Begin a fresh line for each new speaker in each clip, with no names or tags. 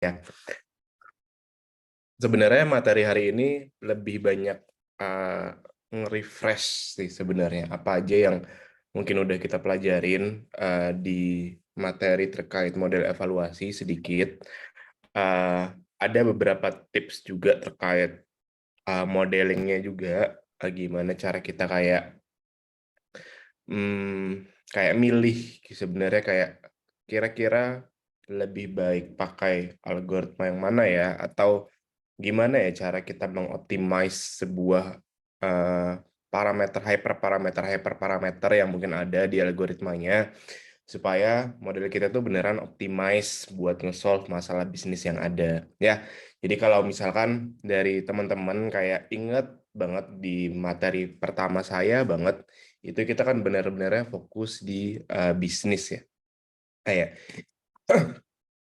ya. Sebenarnya materi hari ini lebih banyak nge-refresh sih sebenarnya. Apa aja yang mungkin udah kita pelajarin di materi terkait model evaluasi sedikit. Ada beberapa tips juga terkait modelingnya juga. Gimana cara kita kayak milih sebenarnya kayak kira-kira lebih baik pakai algoritma yang mana ya, atau gimana ya cara kita mengoptimize sebuah hyperparameter yang mungkin ada di algoritmanya supaya model kita tuh beneran optimize buat nge-solve masalah bisnis yang ada ya. Jadi kalau misalkan dari teman-teman kayak inget banget di materi pertama saya banget, itu kita kan benar-benar fokus di bisnis ya. Kayak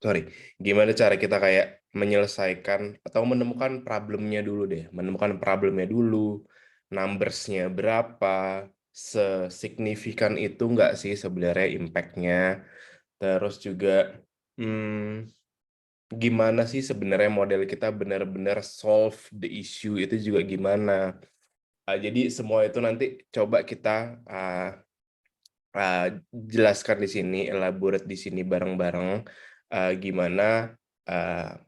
sorry, gimana cara kita kayak menyelesaikan atau menemukan problemnya dulu deh, menemukan problemnya dulu, numbers-nya berapa, sesignifikan itu nggak sih sebenarnya impact-nya, terus juga gimana sih sebenarnya model kita benar-benar solve the issue itu juga gimana. Jadi semua itu nanti coba kita jelaskan di sini, elaborate di sini bareng-bareng gimana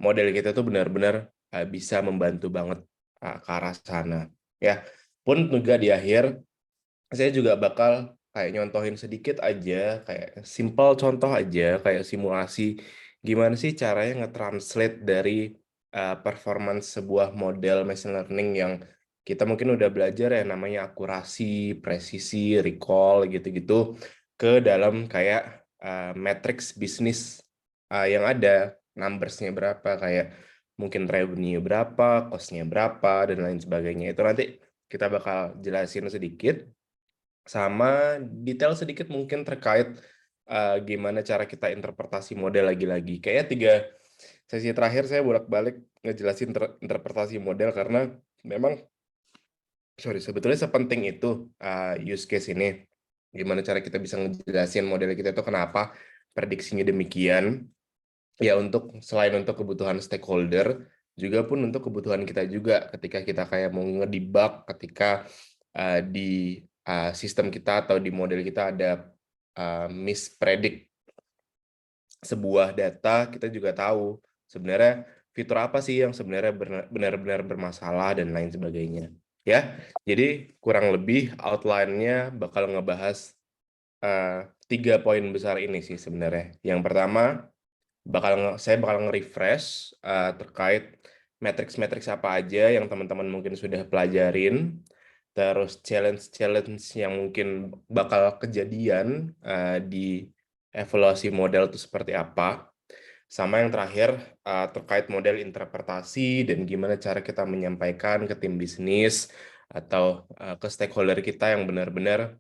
model kita tuh benar-benar bisa membantu banget ke arah sana. Ya, pun juga di akhir saya juga bakal kayak nyontohin sedikit aja, kayak simple contoh aja, kayak simulasi gimana sih caranya nge-translate dari performance sebuah model machine learning yang kita mungkin udah belajar ya, namanya akurasi, presisi, recall gitu-gitu, ke dalam kayak matrix bisnis yang ada, numbers-nya berapa, kayak mungkin revenue berapa, cost-nya berapa, dan lain sebagainya. Itu nanti kita bakal jelasin sedikit, sama detail sedikit mungkin terkait gimana cara kita interpretasi model lagi-lagi. Kayaknya 3 sesi terakhir saya bolak-balik ngejelasin interpretasi model karena memang sebetulnya sepenting itu use case ini. Gimana cara kita bisa ngejelasin model kita itu kenapa prediksinya demikian. Ya selain untuk kebutuhan stakeholder, juga pun untuk kebutuhan kita juga ketika kita kayak mau ngedebug ketika di sistem kita atau di model kita ada mispredict sebuah data, kita juga tahu sebenarnya fitur apa sih yang sebenarnya benar-benar bermasalah dan lain sebagainya. Ya, jadi kurang lebih outline-nya bakal ngebahas 3 poin besar ini sih sebenarnya. Yang pertama, saya bakal nge-refresh terkait matriks-matriks apa aja yang teman-teman mungkin sudah pelajarin, terus challenge-challenge yang mungkin bakal kejadian di evaluasi model itu seperti apa, sama yang terakhir terkait model interpretasi dan gimana cara kita menyampaikan ke tim bisnis atau ke stakeholder kita yang benar-benar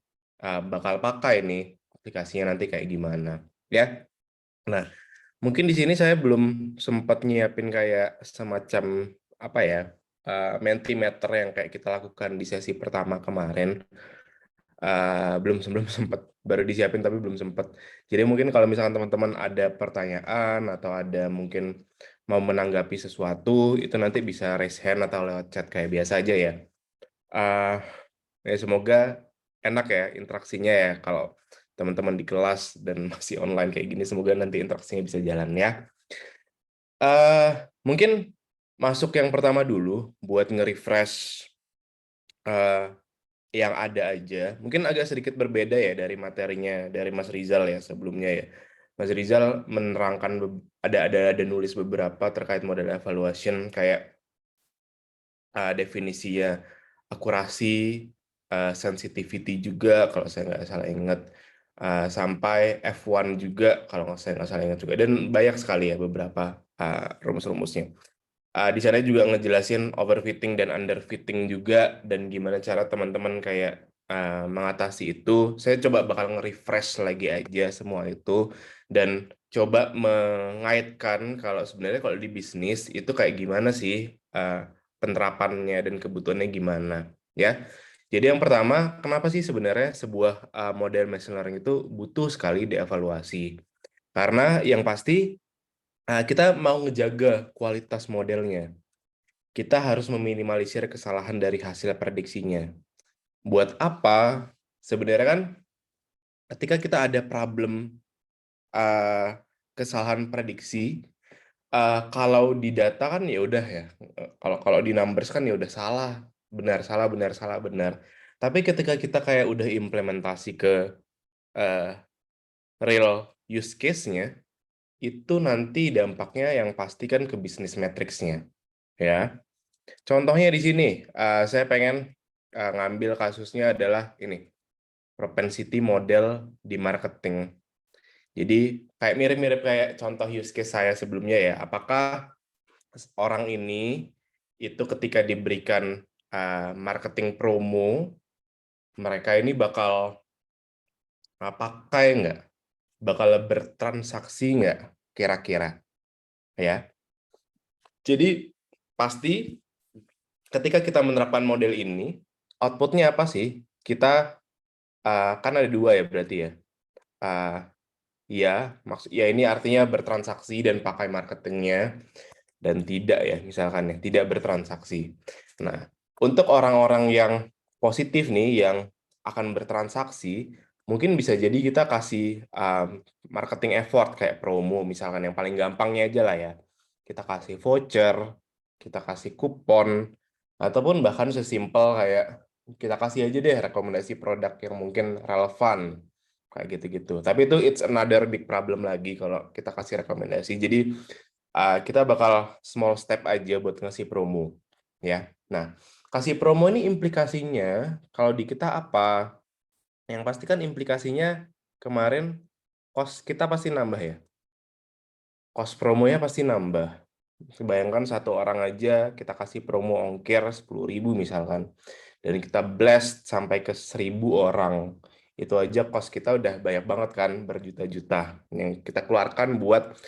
bakal pakai nih aplikasinya nanti kayak gimana ya. Nah, mungkin di sini saya belum sempat nyiapin kayak semacam apa ya, Mentimeter yang kayak kita lakukan di sesi pertama kemarin. Belum sempat, baru disiapin tapi belum sempat. Jadi mungkin kalau misalkan teman-teman ada pertanyaan atau ada mungkin mau menanggapi sesuatu, itu nanti bisa raise hand atau lewat chat kayak biasa aja ya. Uh, Ya semoga enak ya interaksinya ya kalau teman-teman di kelas dan masih online kayak gini, semoga nanti interaksinya bisa jalan ya. Mungkin masuk yang pertama dulu buat nge-refresh yang ada aja. Mungkin agak sedikit berbeda ya dari materinya dari Mas Rizal ya sebelumnya ya. Mas Rizal menerangkan ada nulis beberapa terkait model evaluation kayak definisinya akurasi, sensitivity juga kalau saya nggak salah ingat, sampai F1 juga kalau saya nggak salah ingat juga, dan banyak sekali ya beberapa rumus-rumusnya. Di sana juga ngejelasin overfitting dan underfitting juga dan gimana cara teman-teman kayak mengatasi itu. Saya coba bakal nge-refresh lagi aja semua itu dan coba mengaitkan kalau sebenarnya kalau di bisnis itu kayak gimana sih penerapannya dan kebutuhannya gimana ya. Jadi yang pertama, kenapa sih sebenarnya sebuah model machine learning itu butuh sekali dievaluasi? Karena yang pasti Kita mau ngejaga kualitas modelnya. Kita harus meminimalisir kesalahan dari hasil prediksinya. Buat apa? Sebenarnya kan ketika kita ada problem kesalahan prediksi, kalau di data kan ya udah ya. Kalau kalau di numbers kan ya udah salah, benar, salah, benar, salah, benar. Tapi ketika kita kayak udah implementasi ke eh, real use case-nya, itu nanti dampaknya yang pasti kan ke bisnis metrics-nya, ya. Contohnya di sini, saya pengen ngambil kasusnya adalah ini, propensity model di marketing. Jadi kayak mirip-mirip kayak contoh use case saya sebelumnya ya. Apakah orang ini itu ketika diberikan marketing promo, mereka ini bakal pakai nggak? Bakal bertransaksi nggak kira-kira? Ya. Jadi pasti ketika kita menerapkan model ini, outputnya apa sih? Kita kan ada dua ya berarti ya. Uh, ya ini artinya bertransaksi dan pakai marketingnya, dan tidak ya, misalkan ya, tidak bertransaksi. Nah, untuk orang-orang yang positif nih, yang akan bertransaksi, mungkin bisa jadi kita kasih marketing effort kayak promo, misalkan yang paling gampangnya aja lah ya. Kita kasih voucher, kita kasih kupon, ataupun bahkan sesimpel kayak kita kasih aja deh rekomendasi produk yang mungkin relevan, kayak gitu-gitu. Tapi itu it's another big problem lagi kalau kita kasih rekomendasi. Jadi kita bakal small step aja buat ngasih promo, ya. Nah, kasih promo ini implikasinya kalau di kita apa? Yang pasti kan implikasinya kemarin cost kita pasti nambah ya. Cost promonya pasti nambah. Bayangkan satu orang aja kita kasih promo ongkir 10.000 misalkan. Dan kita blast sampai ke 1.000 orang. Itu aja cost kita udah banyak banget kan, berjuta-juta yang kita keluarkan buat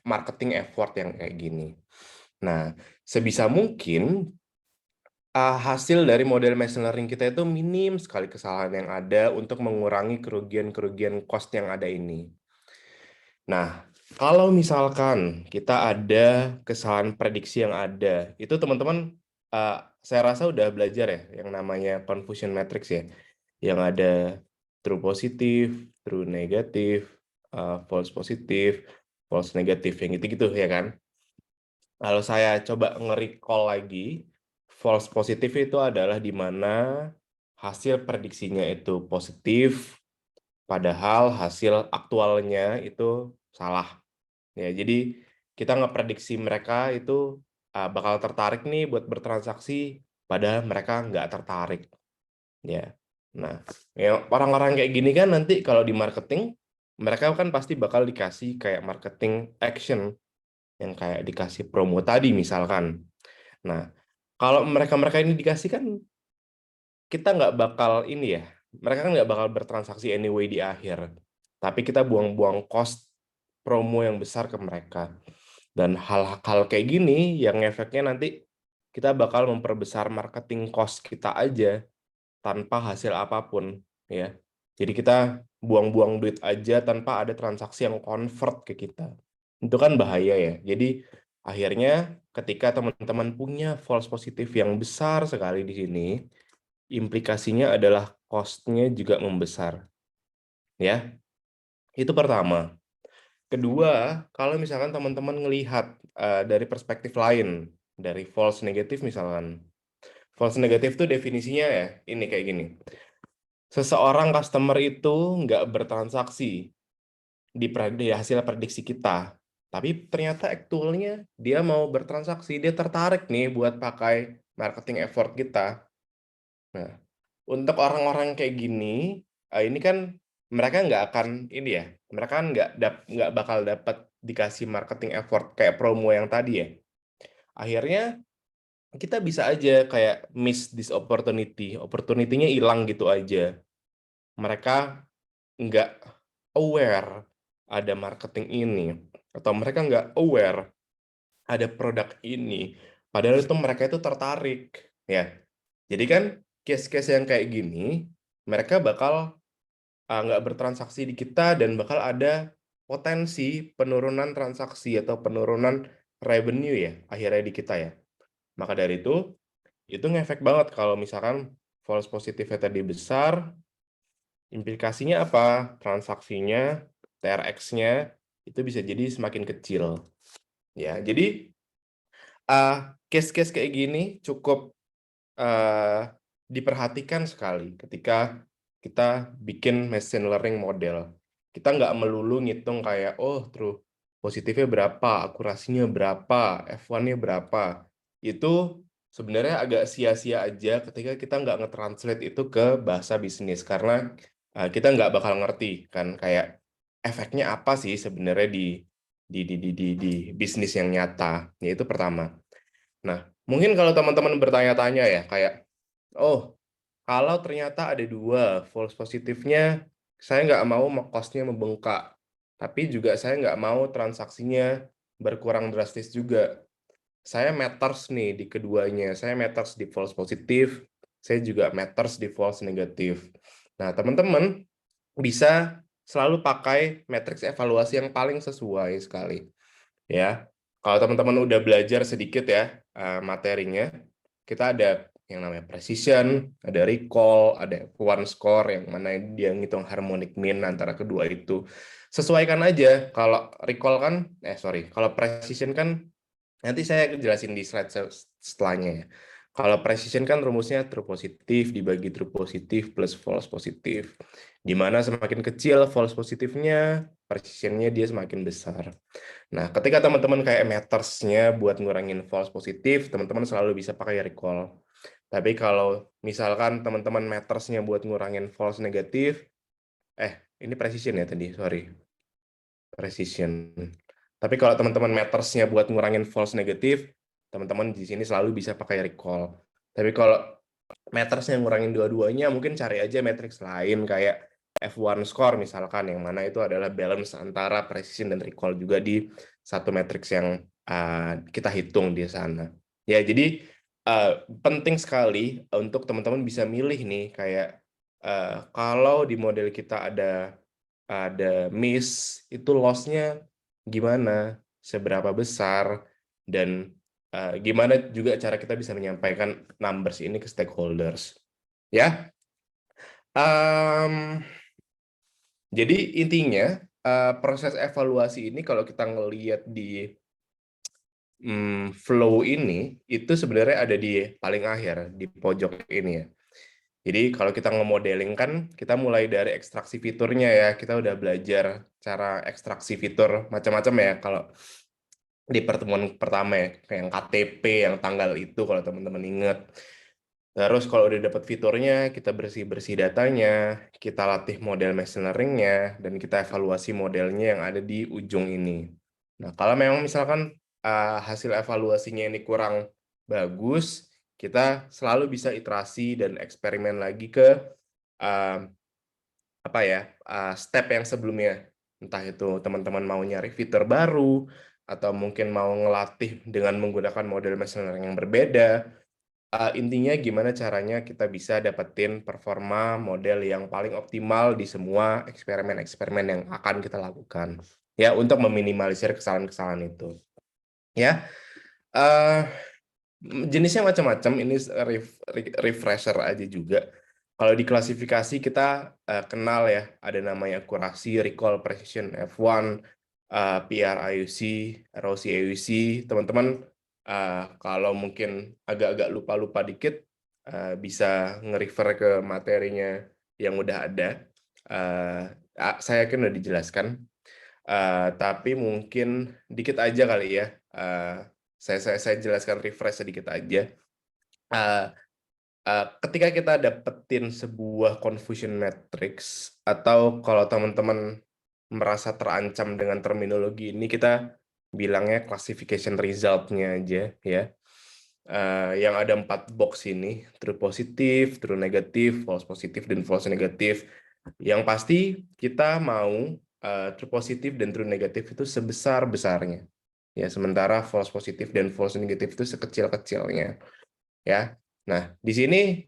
marketing effort yang kayak gini. Nah, sebisa mungkin hasil dari model machine learning kita itu minim sekali kesalahan yang ada untuk mengurangi kerugian-kerugian cost yang ada ini. Nah, kalau misalkan kita ada kesalahan prediksi yang ada, itu teman-teman saya rasa udah belajar ya yang namanya confusion matrix ya, yang ada true positif, true negatif, false positif, false negatif, yang gitu-gitu ya kan. Kalau saya coba nge-recall lagi, false positif itu adalah di mana hasil prediksinya itu positif, padahal hasil aktualnya itu salah. Ya, jadi kita ngeprediksi mereka itu bakal tertarik nih buat bertransaksi, padahal mereka nggak tertarik. Ya, nah, ya, orang-orang kayak gini kan nanti kalau di marketing, mereka kan pasti bakal dikasih kayak marketing action yang kayak dikasih promo tadi misalkan. Nah, kalau mereka-mereka ini dikasih kan kita nggak bakal ini ya, mereka kan nggak bakal bertransaksi anyway di akhir. Tapi kita buang-buang cost promo yang besar ke mereka. Dan hal-hal kayak gini yang efeknya nanti kita bakal memperbesar marketing cost kita aja tanpa hasil apapun ya. Jadi kita buang-buang duit aja tanpa ada transaksi yang convert ke kita. Itu kan bahaya ya. Jadi akhirnya ketika teman-teman punya false positif yang besar sekali di sini, implikasinya adalah cost-nya juga membesar. Ya, itu pertama. Kedua, kalau misalkan teman-teman ngelihat dari perspektif lain, dari false negatif misalkan. False negatif itu definisinya ya, ini kayak gini. Seseorang customer itu nggak bertransaksi di hasil prediksi kita, tapi ternyata aktualnya dia mau bertransaksi, dia tertarik nih buat pakai marketing effort kita. Nah, untuk orang-orang kayak gini, ini kan mereka nggak akan ini ya, mereka kan nggak bakal dapat dikasih marketing effort kayak promo yang tadi ya. Akhirnya kita bisa aja kayak miss this opportunity, opportunity-nya hilang gitu aja. Mereka nggak aware ada marketing ini, atau mereka nggak aware ada produk ini, padahal itu mereka itu tertarik ya. Jadi kan case-case yang kayak gini mereka bakal nggak bertransaksi di kita dan bakal ada potensi penurunan transaksi atau penurunan revenue ya akhirnya di kita ya. Maka dari itu ngefek banget kalau misalkan false positifnya tadi besar, implikasinya apa? Transaksinya, TRX-nya itu bisa jadi semakin kecil. Ya, jadi case-case kayak gini cukup diperhatikan sekali ketika kita bikin machine learning model. Kita nggak melulu ngitung kayak, oh, true positifnya berapa, akurasinya berapa, F1-nya berapa. Itu sebenarnya agak sia-sia aja ketika kita nggak nge-translate itu ke bahasa bisnis. Karena kita nggak bakal ngerti kan kayak efeknya apa sih sebenarnya di bisnis yang nyata. Yaitu pertama. Nah, mungkin kalau teman-teman bertanya-tanya ya, kayak, oh, kalau ternyata ada dua, false positifnya, saya nggak mau cost-nya membengkak, tapi juga saya nggak mau transaksinya berkurang drastis juga. Saya matters nih di keduanya, saya matters di false positif, saya juga matters di false negatif. Nah, teman-teman bisa selalu pakai matriks evaluasi yang paling sesuai sekali. Ya, kalau teman-teman udah belajar sedikit ya materinya, kita ada yang namanya precision, ada recall, ada one score yang mana dia ngitung harmonic mean antara kedua itu. Sesuaikan aja. Kalau recall kan, kalau precision kan nanti saya jelasin di slide setelahnya ya. Kalau precision kan rumusnya true positif dibagi true positif plus false positif. Di mana semakin kecil false positifnya, precisionnya dia semakin besar. Nah, ketika teman-teman kayak meters-nya buat ngurangin false positif, teman-teman selalu bisa pakai recall. Tapi kalau misalkan teman-teman meters-nya buat ngurangin false negatif, ini precision ya tadi, sorry. Precision. Tapi kalau teman-teman meters-nya buat ngurangin false negatif, teman-teman di sini selalu bisa pakai recall. Tapi kalau meters-nya ngurangin dua-duanya, mungkin cari aja matriks lain kayak F1 score misalkan, yang mana itu adalah balance antara precision dan recall juga di satu matriks yang kita hitung di sana. Ya, jadi penting sekali untuk teman-teman bisa milih nih, kayak kalau di model kita ada miss, itu loss-nya gimana, seberapa besar, dan gimana juga cara kita bisa menyampaikan numbers ini ke stakeholders. Ya, jadi intinya proses evaluasi ini kalau kita ngelihat di flow ini, itu sebenarnya ada di paling akhir, di pojok ini ya. Jadi kalau kita nge-modeling kan, kita mulai dari ekstraksi fiturnya ya. Kita udah belajar cara ekstraksi fitur macam-macam ya. Kalau di pertemuan pertama ya, kayak yang KTP, yang tanggal itu kalau teman-teman ingat. Terus kalau udah dapat fiturnya, kita bersih-bersih datanya, kita latih model machine learning-nya, dan kita evaluasi modelnya yang ada di ujung ini. Nah, kalau memang misalkan hasil evaluasinya ini kurang bagus, kita selalu bisa iterasi dan eksperimen lagi ke step yang sebelumnya. Entah itu teman-teman mau nyari fitur baru, atau mungkin mau ngelatih dengan menggunakan model machine learning yang berbeda. Intinya gimana caranya kita bisa dapetin performa model yang paling optimal di semua eksperimen-eksperimen yang akan kita lakukan. Ya, untuk meminimalisir kesalahan-kesalahan itu. Ya, jenisnya macam-macam, ini refresher aja juga. Kalau di klasifikasi kita kenal ya, ada namanya akurasi, recall, precision, F1, PRIUC, ROC AUC. Teman-teman kalau mungkin agak-agak lupa-lupa dikit, bisa nge-refer ke materinya yang udah ada. Saya yakin udah dijelaskan. Tapi mungkin dikit aja kali ya. Saya jelaskan refresh sedikit aja. Ketika kita dapetin sebuah confusion matrix, atau kalau teman-teman merasa terancam dengan terminologi ini, kita bilangnya classification result-nya aja ya. Yang ada 4 box ini, true positif, true negatif, false positif, dan false negatif. Yang pasti kita mau true positif dan true negatif itu sebesar-besarnya. Ya, sementara false positif dan false negatif itu sekecil-kecilnya. Ya. Nah, di sini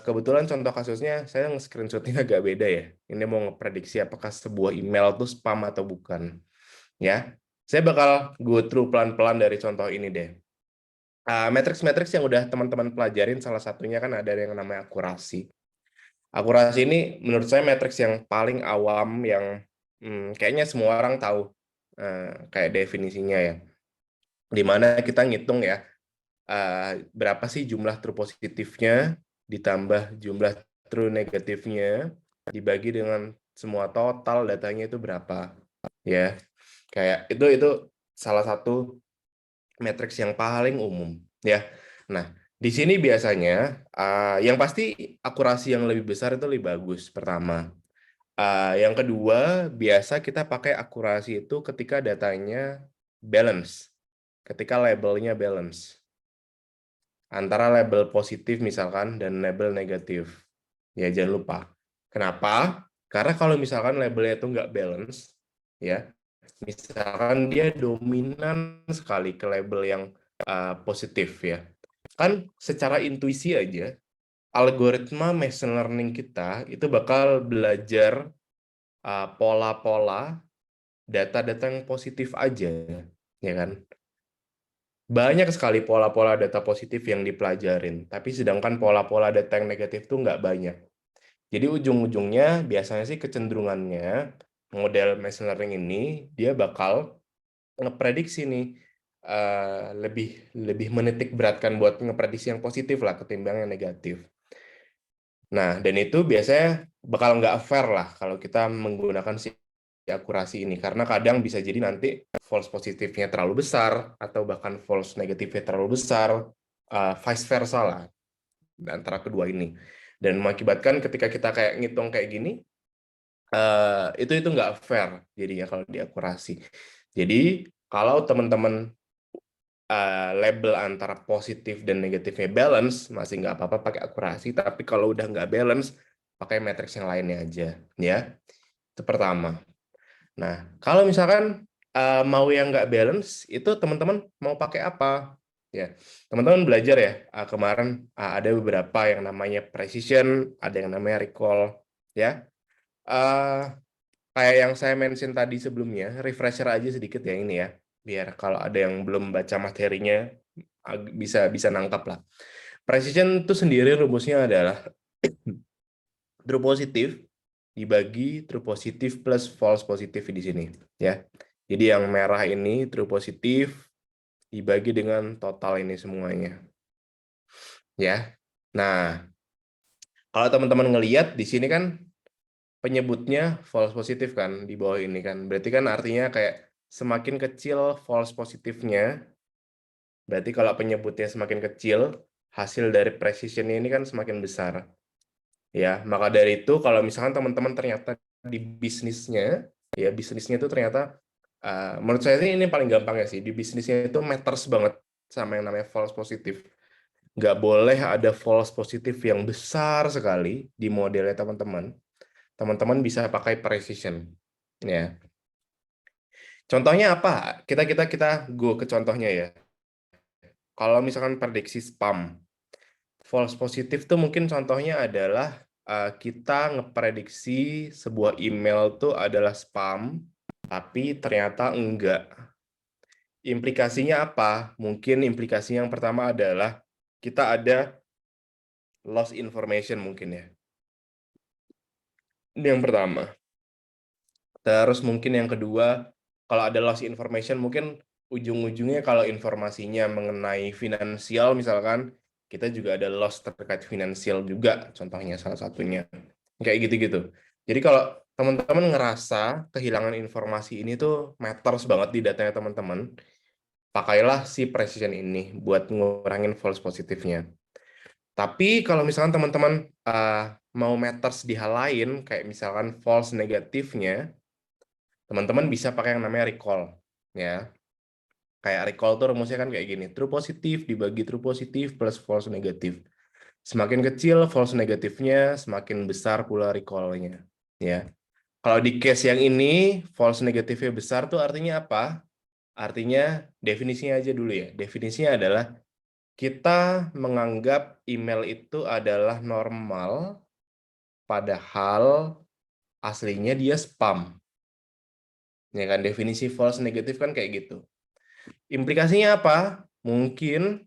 kebetulan contoh kasusnya saya nge-screenshot-nya agak beda ya. Ini mau ngeprediksi apakah sebuah email itu spam atau bukan. Ya, saya bakal go through pelan-pelan dari contoh ini deh. Matriks-matriks yang udah teman-teman pelajarin, salah satunya kan ada yang namanya akurasi. Akurasi ini menurut saya matriks yang paling awam yang kayaknya semua orang tahu kayak definisinya ya. Di mana kita ngitung ya berapa sih jumlah true positifnya ditambah jumlah true negatifnya dibagi dengan semua total datanya itu berapa ya. Kayak itu salah satu matriks yang paling umum ya. Nah, di sini biasanya yang pasti akurasi yang lebih besar itu lebih bagus pertama. Yang kedua, biasa kita pakai akurasi itu ketika datanya balance, ketika labelnya balance antara label positif misalkan dan label negatif. Ya jangan lupa. Kenapa? Karena kalau misalkan labelnya itu nggak balance, ya misalkan dia dominan sekali ke label yang positif ya, kan secara intuisi aja algoritma machine learning kita itu bakal belajar pola-pola data-data yang positif aja, ya kan? Banyak sekali pola-pola data positif yang dipelajarin, tapi sedangkan pola-pola data yang negatif tuh nggak banyak. Jadi ujung-ujungnya biasanya sih kecenderungannya model machine learning ini dia bakal ngeprediksi nih lebih lebih menitik beratkan buat ngeprediksi yang positif lah ketimbang yang negatif. Nah, dan itu biasanya bakal nggak fair lah kalau kita menggunakan si akurasi ini, karena kadang bisa jadi nanti false positifnya terlalu besar, atau bahkan false negatifnya terlalu besar, vice versa lah, antara kedua ini. Dan mengakibatkan ketika kita kayak ngitung kayak gini, itu nggak fair jadinya kalau diakurasi. Jadi, kalau teman-teman label antara positif dan negatifnya balance, masih nggak apa-apa pakai akurasi, tapi kalau udah nggak balance, pakai matriks yang lainnya aja, ya. Itu pertama. Nah, kalau misalkan mau yang nggak balance, itu teman-teman mau pakai apa? Ya, teman-teman belajar ya, kemarin ada beberapa yang namanya precision, ada yang namanya recall, ya. Kayak yang saya mention tadi sebelumnya, refresher aja sedikit ya ini ya, biar kalau ada yang belum baca materinya bisa nangkap lah. Precision itu sendiri rumusnya adalah true positif dibagi true positif plus false positif di sini ya. Jadi yang merah ini true positif dibagi dengan total ini semuanya. Ya. Nah, kalau teman-teman ngelihat di sini kan penyebutnya false positif kan di bawah ini kan. Berarti kan artinya kayak semakin kecil false positifnya, berarti kalau penyebutnya semakin kecil, hasil dari precision ini kan semakin besar. Ya, maka dari itu kalau misalkan teman-teman ternyata di bisnisnya, ya bisnisnya itu ternyata menurut saya sih ini paling gampang ya sih, di bisnisnya itu matters banget sama yang namanya false positif. Nggak boleh ada false positif yang besar sekali di modelnya teman-teman. Teman-teman bisa pakai precision. Ya. Contohnya apa? Kita go ke contohnya ya. Kalau misalkan prediksi spam, false positif tuh mungkin contohnya adalah kita ngeprediksi sebuah email tuh adalah spam, tapi ternyata enggak. Implikasinya apa? Mungkin implikasinya yang pertama adalah kita ada lost information mungkin ya. Ini yang pertama. Terus mungkin yang kedua, kalau ada lost information mungkin ujung-ujungnya kalau informasinya mengenai finansial misalkan, kita juga ada loss terkait finansial juga, contohnya salah satunya. Kayak gitu-gitu. Jadi kalau teman-teman ngerasa kehilangan informasi ini tuh matters banget di datanya teman-teman, pakailah si precision ini buat ngurangin false positifnya. Tapi kalau misalkan teman-teman mau matters di hal lain, kayak misalkan false negatifnya, teman-teman bisa pakai yang namanya recall. Ya, kayak recall tuh rumusnya kan kayak gini, true positif dibagi true positif plus false negatif. Semakin kecil false negatifnya, semakin besar pula recall-nya. Ya. Kalau di case yang ini, false negatifnya besar tuh artinya apa? Artinya definisinya aja dulu ya. Definisinya adalah kita menganggap email itu adalah normal, padahal aslinya dia spam. Ya kan, definisi false negatif kan kayak gitu. Implikasinya apa? Mungkin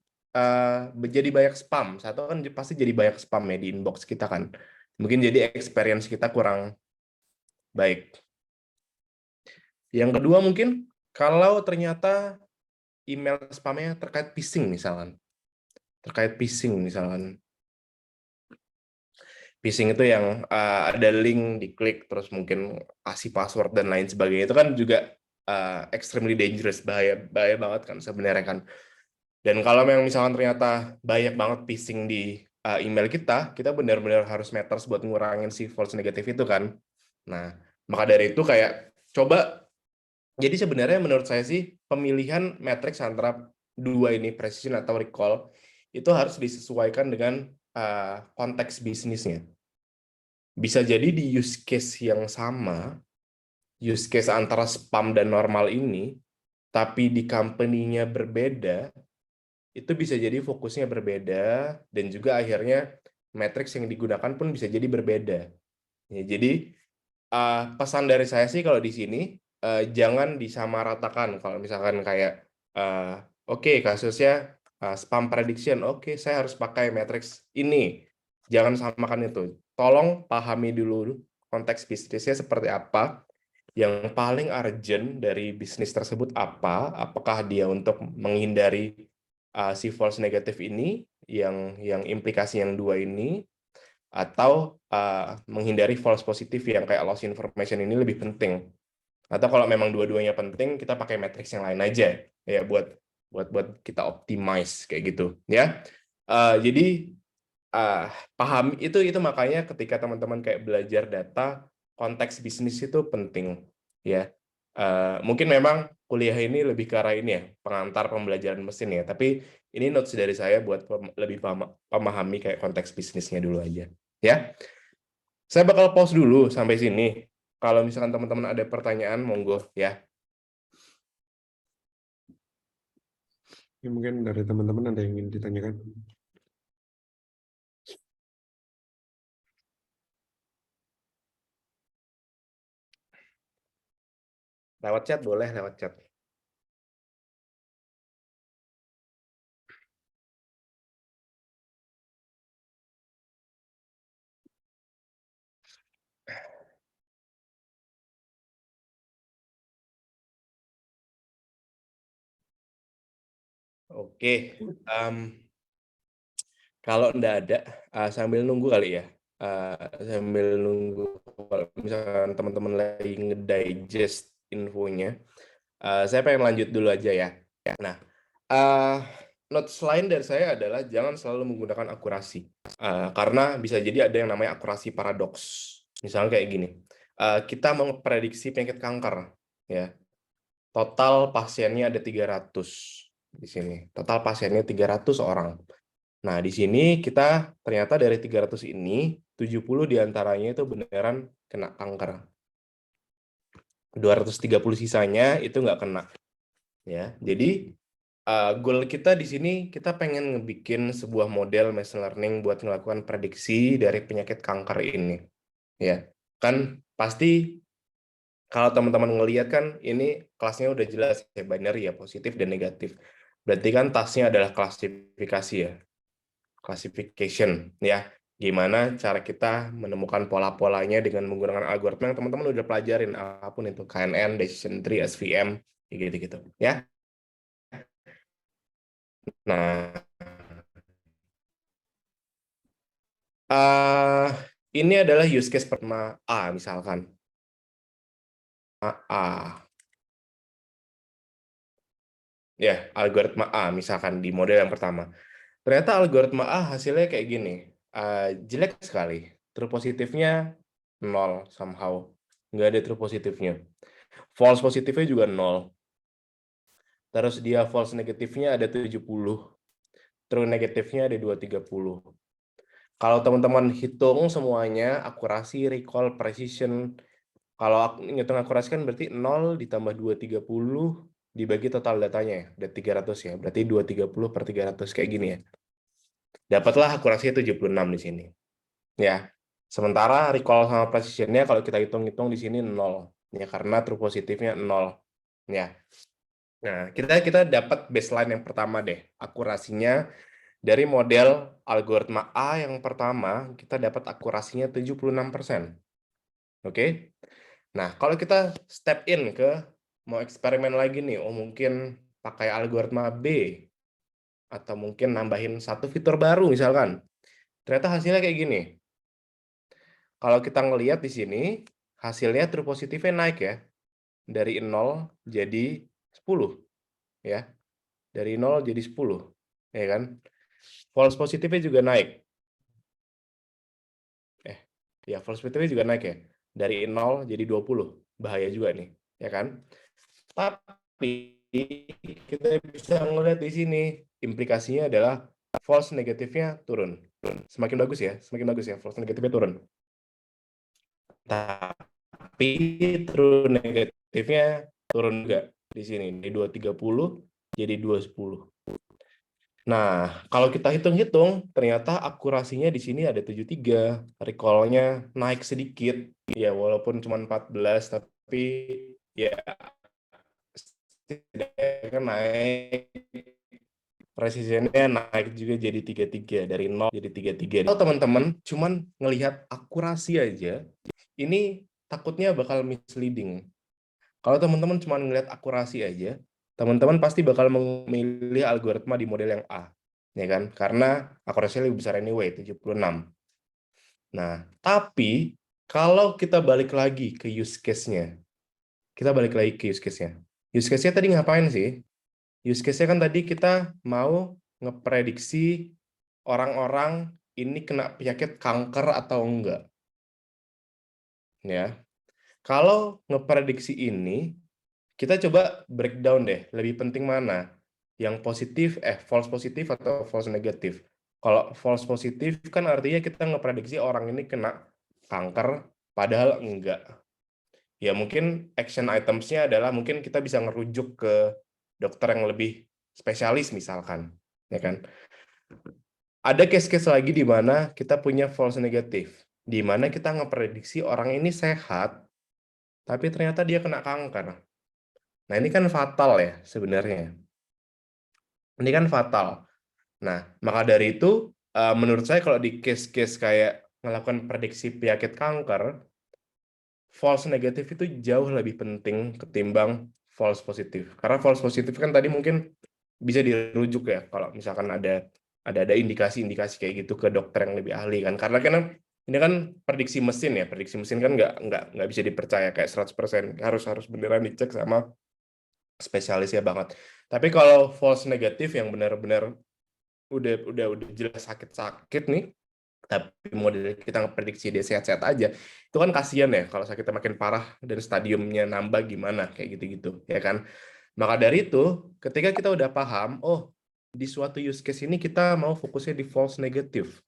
jadi banyak spam. Satu kan pasti jadi banyak spam ya di inbox kita kan. Mungkin jadi experience kita kurang baik. Yang kedua mungkin kalau ternyata email spamnya terkait phishing misalkan. Terkait phishing misalkan. Phishing itu yang ada link diklik terus mungkin kasih password dan lain sebagainya. Itu kan juga extremely dangerous, bahaya banget kan sebenarnya kan. Dan kalau memang misalkan ternyata banyak banget phishing di email kita benar-benar harus matters buat ngurangin si false negatif itu kan. Nah, maka dari itu kayak coba, jadi sebenarnya menurut saya sih pemilihan matriks antara dua ini, precision atau recall, itu harus disesuaikan dengan konteks bisnisnya. Bisa jadi di use case yang sama, use case antara spam dan normal ini, tapi di company-nya berbeda, itu bisa jadi fokusnya berbeda, dan juga akhirnya matriks yang digunakan pun bisa jadi berbeda. Ya, jadi pesan dari saya sih kalau di sini, jangan disamaratakan. Kalau misalkan kayak, oke, kasusnya spam prediction, oke, saya harus pakai matriks ini. Jangan samakan itu. Tolong pahami dulu konteks bisnisnya seperti apa, yang paling urgent dari bisnis tersebut apa, apakah dia untuk menghindari si false negatif ini, yang implikasi yang dua ini, atau menghindari false positif yang kayak loss information ini lebih penting. Atau kalau memang dua-duanya penting, kita pakai matriks yang lain aja ya buat kita optimize kayak gitu ya. Jadi paham itu makanya ketika teman-teman kayak belajar data, konteks bisnis itu penting ya. Mungkin memang kuliah ini lebih ke arah ini ya, pengantar pembelajaran mesin ya, tapi ini notes dari saya buat lebih memahami kayak konteks bisnisnya dulu aja ya. Saya bakal pause dulu sampai sini. Kalau misalkan teman-teman ada pertanyaan, monggo ya.
Ya, mungkin dari teman-teman ada yang ingin ditanyakan.
Lewat chat boleh, lewat chat. Oke, kalau enggak ada, sambil nunggu kali ya. Sambil nunggu kalau misalkan teman-teman lagi ngedigest infonya, saya pengen lanjut dulu aja ya. Nah, notes lain dari saya adalah jangan selalu menggunakan akurasi. Karena bisa jadi ada yang namanya akurasi paradoks. Misalnya kayak gini, kita memprediksi penyakit kanker, ya. Total pasiennya ada 300 di sini. Total pasiennya 300 orang. Nah, di sini kita ternyata dari 300 ini, 70 diantaranya itu beneran kena kanker. 230 sisanya itu nggak kena. Ya, jadi goal kita di sini, kita pengen ngebikin sebuah model machine learning buat melakukan prediksi dari penyakit kanker ini. Ya, kan pasti kalau teman-teman ngelihat kan ini kelasnya udah jelas ya, binary ya, positif dan negatif. Berarti kan tasnya adalah klasifikasi ya, classification ya. Gimana cara kita menemukan pola-polanya dengan menggunakan algoritma yang teman-teman udah pelajarin, apapun itu, KNN, decision tree, SVM, gitu-gitu ya. Nah, ini adalah use case pertama A misalkan. A. Ya, algoritma A misalkan di model yang pertama. Ternyata algoritma A hasilnya kayak gini. Jelek sekali. True positifnya 0 somehow. Nggak ada true positifnya. False positifnya juga 0. Terus dia false negatifnya ada 70. True negatifnya ada 230. Kalau teman-teman hitung semuanya, akurasi, recall, precision, kalau ngitung akurasi kan berarti 0 ditambah 230 dibagi total datanya ya, ada 300 ya, berarti 230/300 kayak gini ya. Dapatlah akurasinya 76 di sini. Ya. Sementara recall sama precision-nya kalau kita hitung-hitung di sini 0 ya, karena true positifnya 0 ya. Nah, kita dapat baseline yang pertama deh. Akurasinya dari model algoritma A yang pertama, kita dapat akurasinya 76%. Oke. Nah, kalau kita step in ke mau eksperimen lagi nih, mungkin pakai algoritma B atau mungkin nambahin satu fitur baru misalkan. Ternyata hasilnya kayak gini. Kalau kita ngelihat di sini, hasilnya true positifnya naik ya. Dari 0 jadi 10 ya. Dari 0 jadi 10, ya kan? False positifnya juga naik. Ya false positifnya juga naik ya. Dari 0 jadi 20. Bahaya juga nih, ya kan? Tapi kita bisa ngelihat di sini implikasinya adalah false negatifnya turun. Semakin bagus ya, false negatifnya turun. Tapi true negatifnya turun juga di sini, dari 230 jadi 210. Nah, kalau kita hitung-hitung, ternyata akurasinya di sini ada 73, recall-nya naik sedikit, ya walaupun cuma 14, tapi ya setidaknya naik, precision-nya naik juga jadi 33, dari 0 jadi 33. Kalau teman-teman cuman ngelihat akurasi aja, ini takutnya bakal misleading. Kalau teman-teman cuma ngelihat akurasi aja, teman-teman pasti bakal memilih algoritma di model yang A, ya kan? Karena akurasinya lebih besar anyway, 76. Nah, tapi kalau kita balik lagi ke use case-nya, Use case-nya tadi ngapain sih? Use case-nya kan tadi kita mau ngeprediksi orang-orang ini kena penyakit kanker atau enggak. Ya. Kalau ngeprediksi ini, kita coba breakdown deh, lebih penting mana? Yang positif, false positif atau false negatif? Kalau false positif kan artinya kita ngeprediksi orang ini kena kanker, padahal enggak. Ya mungkin action items-nya adalah mungkin kita bisa ngerujuk ke dokter yang lebih spesialis misalkan, ya kan? Ada case-case lagi di mana kita punya false negatif, di mana kita ngeprediksi orang ini sehat, tapi ternyata dia kena kanker. Nah, ini kan fatal ya sebenarnya. Ini kan fatal. Nah, maka dari itu, menurut saya kalau di case-case kayak melakukan prediksi penyakit kanker, false negatif itu jauh lebih penting ketimbang false positif. Karena false positif kan tadi mungkin bisa dirujuk ya, kalau misalkan ada indikasi-indikasi kayak gitu ke dokter yang lebih ahli kan. Karena kan ini kan prediksi mesin ya, prediksi mesin kan nggak bisa dipercaya kayak 100%, harus beneran dicek sama spesialisnya banget. Tapi kalau false negatif yang benar-benar udah jelas sakit-sakit nih, tapi model kita ngeprediksi dia sehat-sehat aja, itu kan kasihan ya kalau sakitnya makin parah dan stadiumnya nambah gimana kayak gitu-gitu, ya kan? Maka dari itu, ketika kita udah paham, oh di suatu use case ini kita mau fokusnya di false negatif,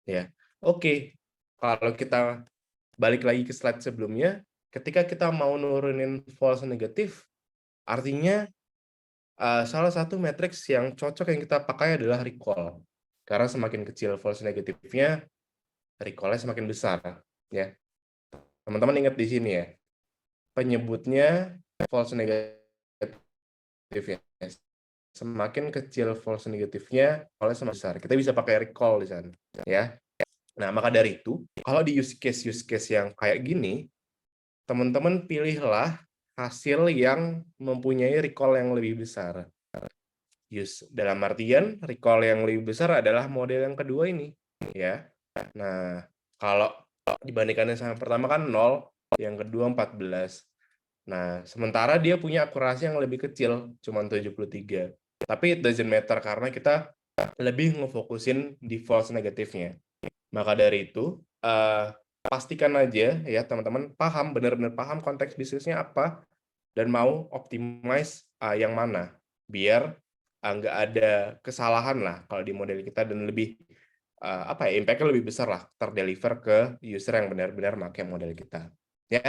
ya. Oke, kalau kita balik lagi ke slide sebelumnya, ketika kita mau nurunin false negatif, artinya salah satu matriks yang cocok yang kita pakai adalah recall. Karena semakin kecil false negatifnya, recall-nya semakin besar. Ya, teman-teman ingat di sini ya, penyebutnya false negatif ya. Semakin kecil false negatifnya, recall-nya semakin besar. Kita bisa pakai recall di sana. Ya. Nah, maka dari itu, kalau di use case yang kayak gini, teman-teman pilihlah hasil yang mempunyai recall yang lebih besar. Dalam artian recall yang lebih besar adalah model yang kedua ini, ya. Nah, kalau dibandingkan sama yang pertama kan 0, yang kedua 14. Nah, sementara dia punya akurasi yang lebih kecil, cuma 73. Tapi it doesn't matter karena kita lebih ngefokusin di false negatifnya. Maka dari itu, pastikan aja ya teman-teman benar-benar paham konteks bisnisnya apa dan mau optimize yang mana biar nggak ada kesalahan lah kalau di model kita dan lebih impact-nya lebih besar lah terdeliver ke user yang benar-benar pakai model kita, ya.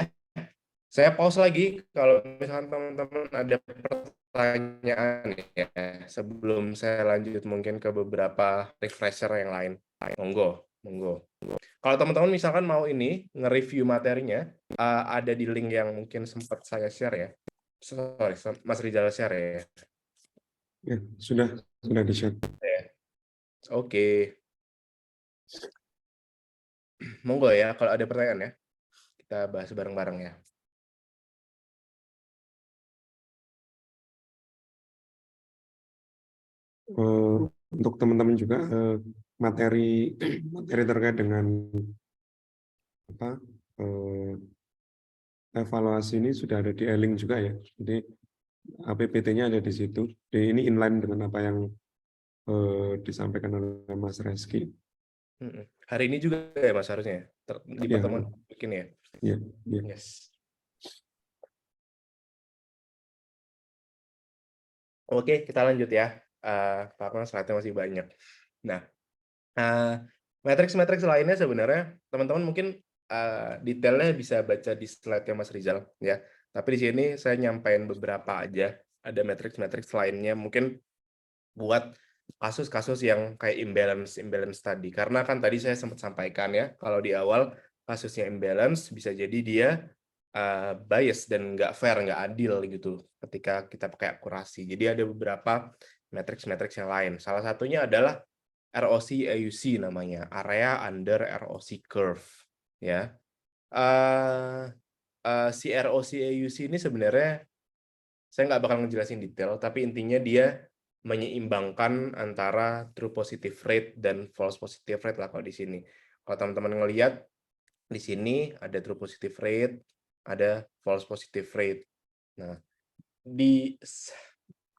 Saya pause lagi kalau misalkan teman-teman ada pertanyaan ya, sebelum saya lanjut mungkin ke beberapa refresher yang lain. Monggo, monggo. Kalau teman-teman misalkan mau ini nge-review materinya, ada di link yang mungkin sempat saya share ya. Sorry, Mas Rizal share ya.
Ya, sudah di-share.
Oke, monggo ya kalau ada pertanyaan ya. Kita bahas bareng-bareng ya.
Untuk teman-teman juga materi materi terkait dengan apa evaluasi ini sudah ada di e-link juga ya. Jadi APPT-nya ada di situ. Jadi ini inline dengan apa yang disampaikan oleh Mas Reski.
Hari ini juga ya Mas harusnya ya? Di
Ya,
pertemuan bikin ya.
ya, ya.
Yes. Oke, kita lanjut ya. Pak Mas, slide-nya masih banyak. Nah, matriks-matriks lainnya sebenarnya teman-teman mungkin detailnya bisa baca di slide-nya Mas Rizal ya. Tapi di sini saya nyampaikan beberapa aja. Ada matriks-matriks lainnya mungkin buat kasus-kasus yang kayak imbalance tadi. Karena kan tadi saya sempat sampaikan ya, kalau di awal kasusnya imbalance bisa jadi dia bias dan nggak fair, nggak adil gitu ketika kita pakai akurasi. Jadi ada beberapa matriks-matriks yang lain. Salah satunya adalah ROC AUC namanya, area under ROC curve ya. Si ROC AUC ini sebenarnya saya nggak bakal ngejelasin detail, tapi intinya dia menyeimbangkan antara true positive rate dan false positive rate lah kalau di sini. Kalau teman-teman ngelihat di sini ada true positive rate, ada false positive rate. Nah,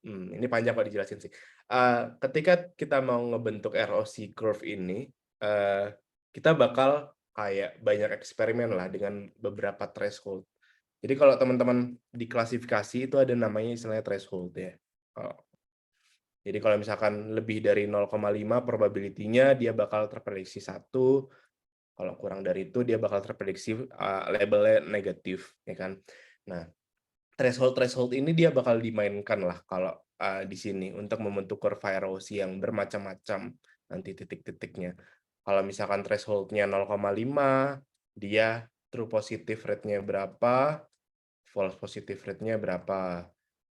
ini panjang kalau dijelasin sih. Ketika kita mau ngebentuk ROC curve ini, kita bakal kayak banyak eksperimen lah dengan beberapa threshold. Jadi kalau teman-teman di klasifikasi itu ada namanya istilahnya threshold ya. Jadi kalau misalkan lebih dari 0,5 probability-nya dia bakal terprediksi 1, kalau kurang dari itu dia bakal terprediksi labelnya negatif, ya kan. Nah, threshold ini dia bakal dimainkan lah kalau di sini untuk membentuk kurva erosi yang bermacam-macam nanti titik-titiknya. Kalau misalkan threshold-nya 0,5, dia true positive rate-nya berapa, false positive rate-nya berapa.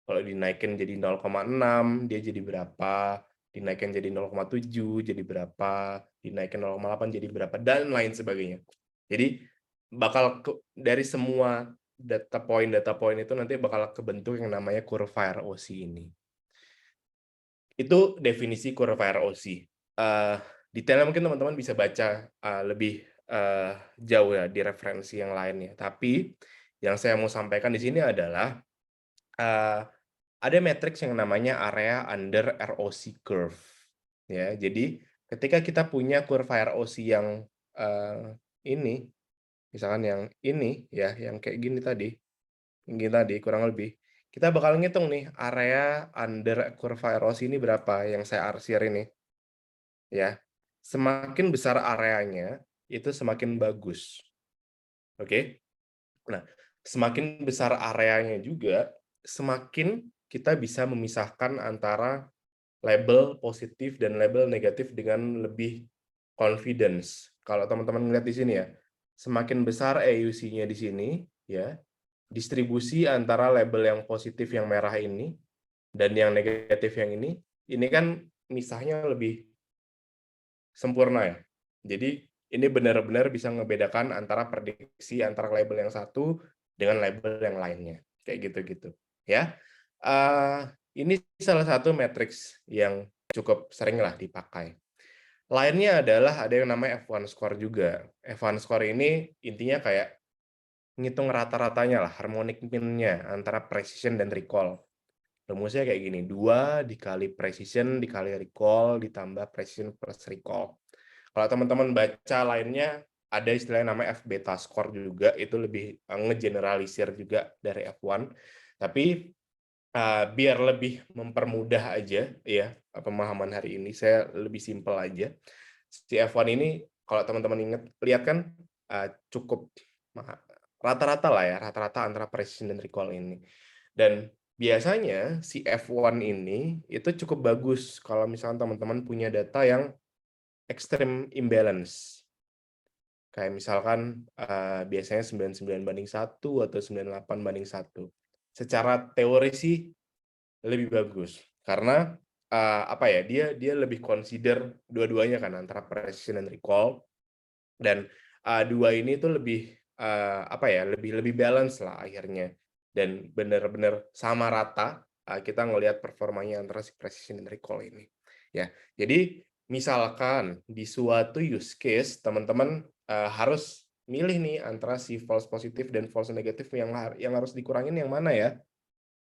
Kalau dinaikin jadi 0,6, dia jadi berapa, dinaikin jadi 0,7, jadi berapa, dinaikin 0,8 jadi berapa, dan lain sebagainya. Jadi bakal dari semua data point itu nanti bakal kebentuk yang namanya kurva ROC ini. Itu definisi kurva ROC. Detailnya mungkin teman-teman bisa baca lebih jauh ya di referensi yang lainnya. Tapi yang saya mau sampaikan di sini adalah ada matriks yang namanya area under ROC curve. Ya, jadi ketika kita punya kurva ROC yang ini, misalkan yang ini ya, yang kayak gini tadi, kurang lebih, kita bakal ngitung nih area under kurva ROC ini berapa yang saya arsir ini. Ya. Semakin besar areanya, itu semakin bagus. Oke? Nah, semakin besar areanya juga, semakin kita bisa memisahkan antara label positif dan label negatif dengan lebih confidence. Kalau teman-teman melihat di sini ya, semakin besar AUC-nya di sini, ya, distribusi antara label yang positif yang merah ini dan yang negatif yang ini kan misahnya lebih sempurna ya. Jadi ini benar-benar bisa ngebedakan antara prediksi antara label yang satu dengan label yang lainnya, kayak gitu-gitu. Ya, ini salah satu matriks yang cukup sering lah dipakai. Lainnya adalah ada yang namanya F1 score juga. F1 score ini intinya kayak ngitung rata-ratanya lah, harmonic mean-nya antara precision dan recall. Rumusnya kayak gini, 2 dikali precision dikali recall ditambah precision plus recall. Kalau teman-teman baca lainnya, ada istilahnya namanya F beta score juga, itu lebih ngegeneralisir juga dari F1. Tapi biar lebih mempermudah aja ya pemahaman hari ini, saya lebih simpel aja. Si F1 ini kalau teman-teman lihat kan cukup rata-rata lah ya, rata-rata antara precision dan recall ini. Dan biasanya si F1 ini itu cukup bagus kalau misalnya teman-teman punya data yang extreme imbalance. Kayak misalkan biasanya 99/1 atau 98/1. Secara teori sih lebih bagus karena apa ya, dia lebih consider dua-duanya kan antara precision dan recall, dan dua ini tuh lebih apa ya, lebih balance lah akhirnya, dan benar-benar sama rata kita ngelihat performanya antara si precision dan recall ini ya. Jadi misalkan di suatu use case teman-teman harus milih nih antara si false positif dan false negatif yang harus dikurangin yang mana ya?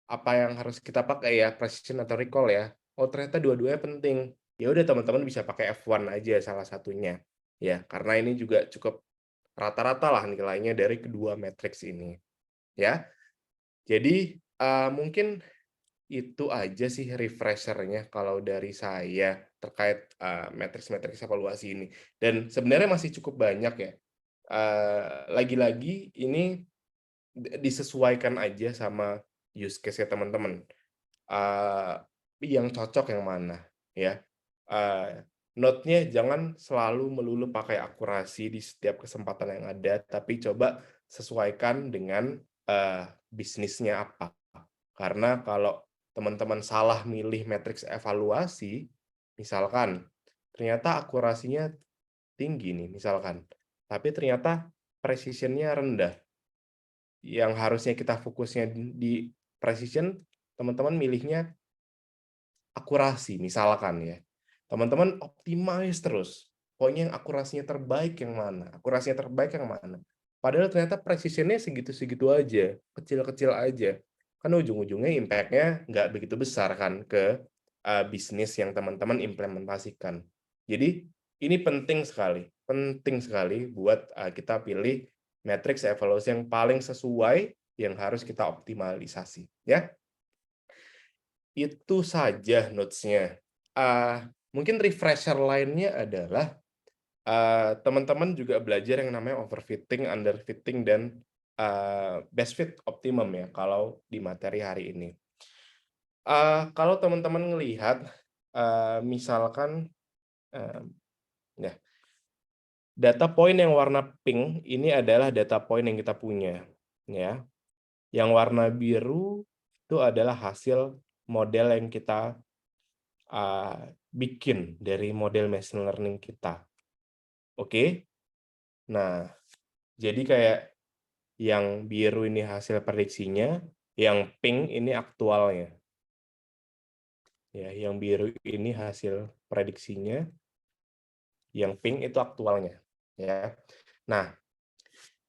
Apa yang harus kita pakai ya, precision atau recall ya? Oh, ternyata dua-duanya penting. Ya udah teman-teman bisa pakai F1 aja salah satunya. Ya, karena ini juga cukup rata-rata lah nilainya dari kedua matriks ini. Ya. Jadi mungkin itu aja sih refresher-nya kalau dari saya terkait matriks-matriks evaluasi ini. Dan sebenarnya masih cukup banyak ya. Lagi-lagi ini disesuaikan aja sama use case-nya teman-teman. Yang cocok yang mana ya. Note-nya jangan selalu melulu pakai akurasi di setiap kesempatan yang ada, tapi coba sesuaikan dengan bisnisnya apa. Karena kalau teman-teman salah milih matriks evaluasi, misalkan ternyata akurasinya tinggi nih misalkan, tapi ternyata precision-nya rendah. Yang harusnya kita fokusnya di precision, teman-teman milihnya akurasi misalkan ya. Teman-teman optimize terus. Pokoknya yang akurasinya terbaik yang mana? Akurasinya terbaik yang mana? Padahal ternyata precision-nya segitu-segitu aja, kecil-kecil aja. Kan ujung-ujungnya impact-nya nggak begitu besar kan ke bisnis yang teman-teman implementasikan. Jadi ini penting sekali buat kita pilih matriks evaluasi yang paling sesuai yang harus kita optimalisasi, ya. Itu saja notes-nya. Mungkin refresher lainnya adalah teman-teman juga belajar yang namanya overfitting, underfitting, dan best fit optimum ya kalau di materi hari ini. Kalau teman-teman ngelihat misalkan ya, data point yang warna pink ini adalah data point yang kita punya ya. Yang warna biru itu adalah hasil model yang kita bikin dari model machine learning kita. Oke? Nah, jadi kayak yang biru ini hasil prediksinya, yang pink ini aktualnya. Ya, yang biru ini hasil prediksinya, yang pink itu aktualnya. Ya. Nah,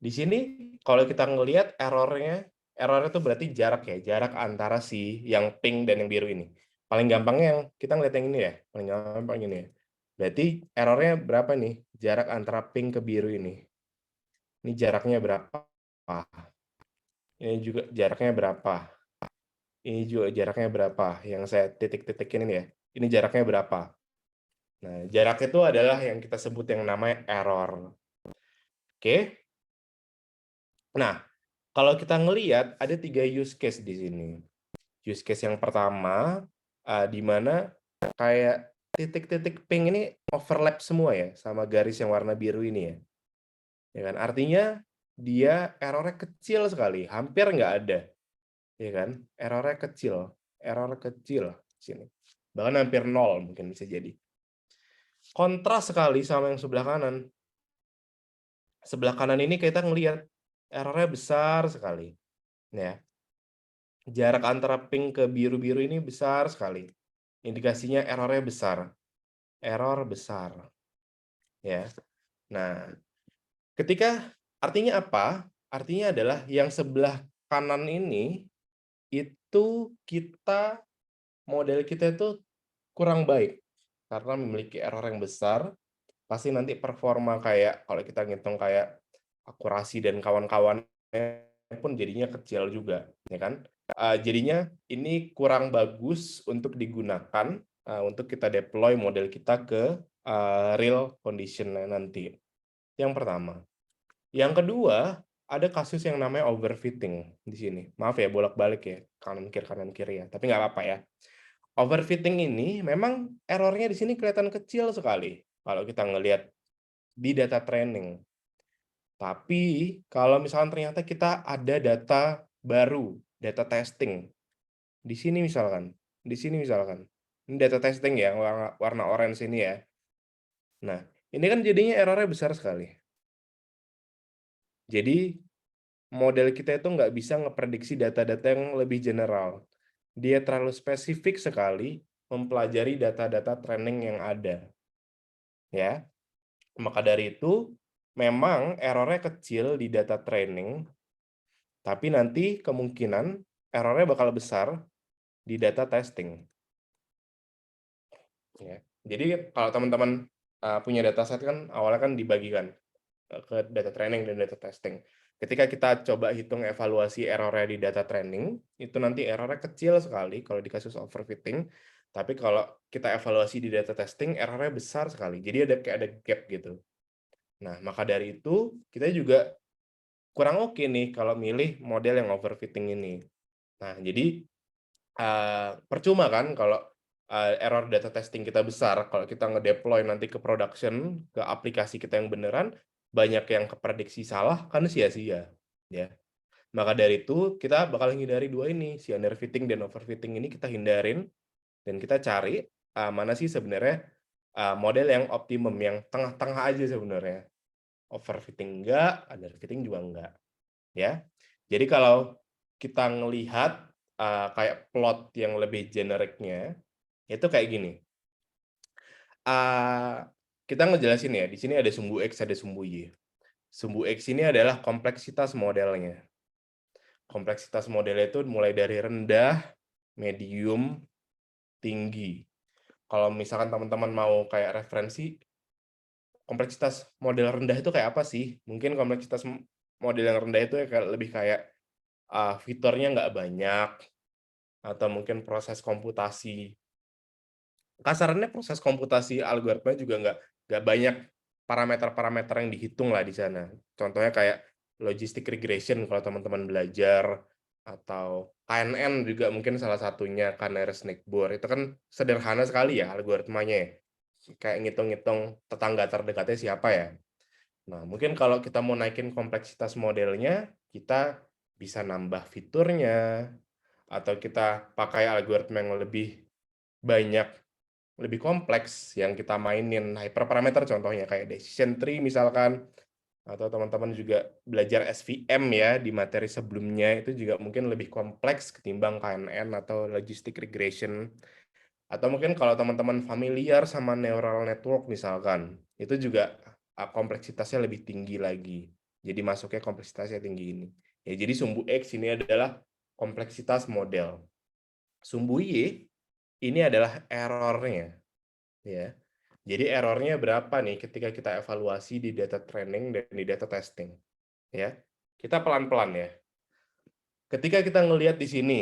di sini kalau kita ngelihat errornya itu berarti jarak ya, jarak antara si yang pink dan yang biru ini. Paling gampangnya yang kita ngeliat yang ini ya, paling gampang ini ya. Berarti errornya berapa nih? Jarak antara pink ke biru ini. Ini jaraknya berapa? Ini juga jaraknya berapa? Ini juga jaraknya berapa? Yang saya titik-titikin ini ya. Ini jaraknya berapa? Nah, jarak itu adalah yang kita sebut yang namanya error. Oke? Nah, kalau kita ngelihat ada 3 use case di sini. Use case yang pertama, di mana kayak titik-titik pink ini overlap semua ya, sama garis yang warna biru ini ya. Ya kan? Artinya dia error-nya kecil sekali, hampir nggak ada. Ya kan? Error-nya kecil, error kecil sini. Bahkan hampir nol mungkin bisa jadi. Kontras sekali sama yang sebelah kanan. Sebelah kanan ini kita ngelihat error-nya besar sekali. Ya. Jarak antara pink ke biru-biru ini besar sekali. Indikasinya error-nya besar. Error besar. Ya. Nah, artinya apa? Artinya adalah yang sebelah kanan ini itu model kita itu kurang baik karena memiliki error yang besar. Pasti nanti performa kayak kalau kita ngitung kayak akurasi dan kawan-kawannya pun jadinya kecil juga, ya kan? Jadinya ini kurang bagus untuk digunakan untuk kita deploy model kita ke real condition nanti. Yang pertama. Yang kedua ada kasus yang namanya overfitting di sini. Maaf ya, bolak-balik ya, kanan kiri ya, tapi nggak apa-apa ya. Overfitting ini memang error-nya di sini kelihatan kecil sekali kalau kita ngelihat di data training. Tapi kalau misalkan ternyata kita ada data baru, data testing, di sini misalkan, ini data testing ya, warna orange ini ya. Nah, ini kan jadinya error-nya besar sekali. Jadi model kita itu nggak bisa ngeprediksi data-data yang lebih general. Dia terlalu spesifik sekali mempelajari data-data training yang ada. Ya, maka dari itu memang error-nya kecil di data training, tapi nanti kemungkinan error-nya bakal besar di data testing. Ya. Jadi kalau teman-teman punya dataset kan awalnya kan dibagikan ke data training dan data testing. Ketika kita coba hitung evaluasi error-nya di data training, itu nanti error-nya kecil sekali kalau di kasus overfitting, tapi kalau kita evaluasi di data testing, error-nya besar sekali. Jadi kayak ada gap gitu. Nah, maka dari itu kita juga kurang oke nih kalau milih model yang overfitting ini. Nah, jadi percuma kan kalau error data testing kita besar, kalau kita ngedeploy nanti ke production, ke aplikasi kita yang beneran, banyak yang keprediksi salah, kan sia-sia. Ya. Maka dari itu, kita bakal hindari dua ini, si underfitting dan overfitting ini kita hindarin, dan kita cari mana sih sebenarnya model yang optimum, yang tengah-tengah aja sebenarnya. Overfitting enggak, underfitting juga enggak. Ya. Jadi kalau kita ngelihat kayak plot yang lebih generiknya, itu kayak gini. Kita ngejelasin ya, di sini ada sumbu X, ada sumbu Y. Sumbu X ini adalah kompleksitas modelnya. Kompleksitas modelnya itu mulai dari rendah, medium, tinggi. Kalau misalkan teman-teman mau kayak referensi, kompleksitas model rendah itu kayak apa sih? Mungkin kompleksitas model yang rendah itu lebih kayak fiturnya nggak banyak, atau mungkin proses komputasi. Kasarnya proses komputasi algoritma juga nggak banyak parameter-parameter yang dihitung lah di sana. Contohnya kayak logistic regression kalau teman-teman belajar, atau KNN juga mungkin salah satunya, Canary Snake Board. Itu kan sederhana sekali ya algoritmanya ya. Kayak ngitung-ngitung tetangga terdekatnya siapa ya. Nah, mungkin kalau kita mau naikin kompleksitas modelnya, kita bisa nambah fiturnya, atau kita pakai algoritma yang lebih banyak, lebih kompleks yang kita mainin hyperparameter, contohnya kayak decision tree misalkan, atau teman-teman juga belajar SVM ya di materi sebelumnya, itu juga mungkin lebih kompleks ketimbang KNN atau logistic regression. Atau mungkin kalau teman-teman familiar sama neural network misalkan, itu juga kompleksitasnya lebih tinggi lagi. Jadi masuknya kompleksitasnya tinggi ini. Ya, jadi sumbu X ini adalah kompleksitas model. Sumbu Y ini adalah errornya. Ya. Jadi errornya berapa nih ketika kita evaluasi di data training dan di data testing. Ya. Kita pelan-pelan ya. Ketika kita ngelihat di sini,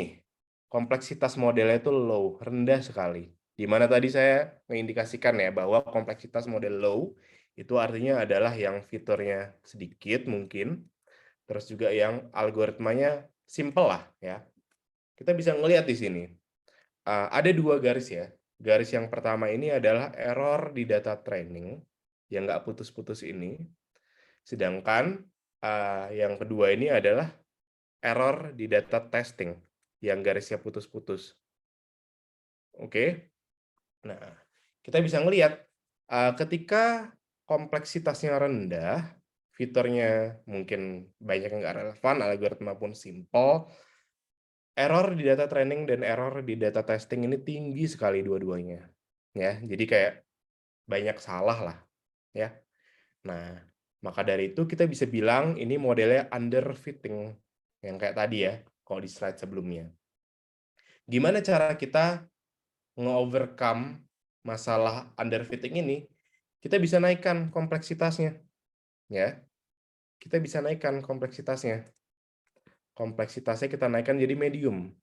kompleksitas modelnya itu low, rendah sekali. Di mana tadi saya mengindikasikan ya bahwa kompleksitas model low itu artinya adalah yang fiturnya sedikit mungkin, terus juga yang algoritmanya simple lah ya. Kita bisa ngelihat di sini. Ada dua garis ya. Garis yang pertama ini adalah error di data training yang nggak putus-putus ini. Sedangkan yang kedua ini adalah error di data testing yang garisnya putus-putus. Oke. Nah, kita bisa ngelihat ketika kompleksitasnya rendah, fiturnya mungkin banyak yang nggak relevan, algoritma pun simple, error di data training dan error di data testing ini tinggi sekali dua-duanya. Ya, jadi kayak banyak salah lah, ya. Nah, maka dari itu kita bisa bilang ini modelnya underfitting yang kayak tadi ya, kalau di slide sebelumnya. Gimana cara kita nge-overcome masalah underfitting ini? Kita bisa naikkan kompleksitasnya, ya. Kita bisa naikkan kompleksitasnya. Kompleksitasnya kita naikkan jadi medium.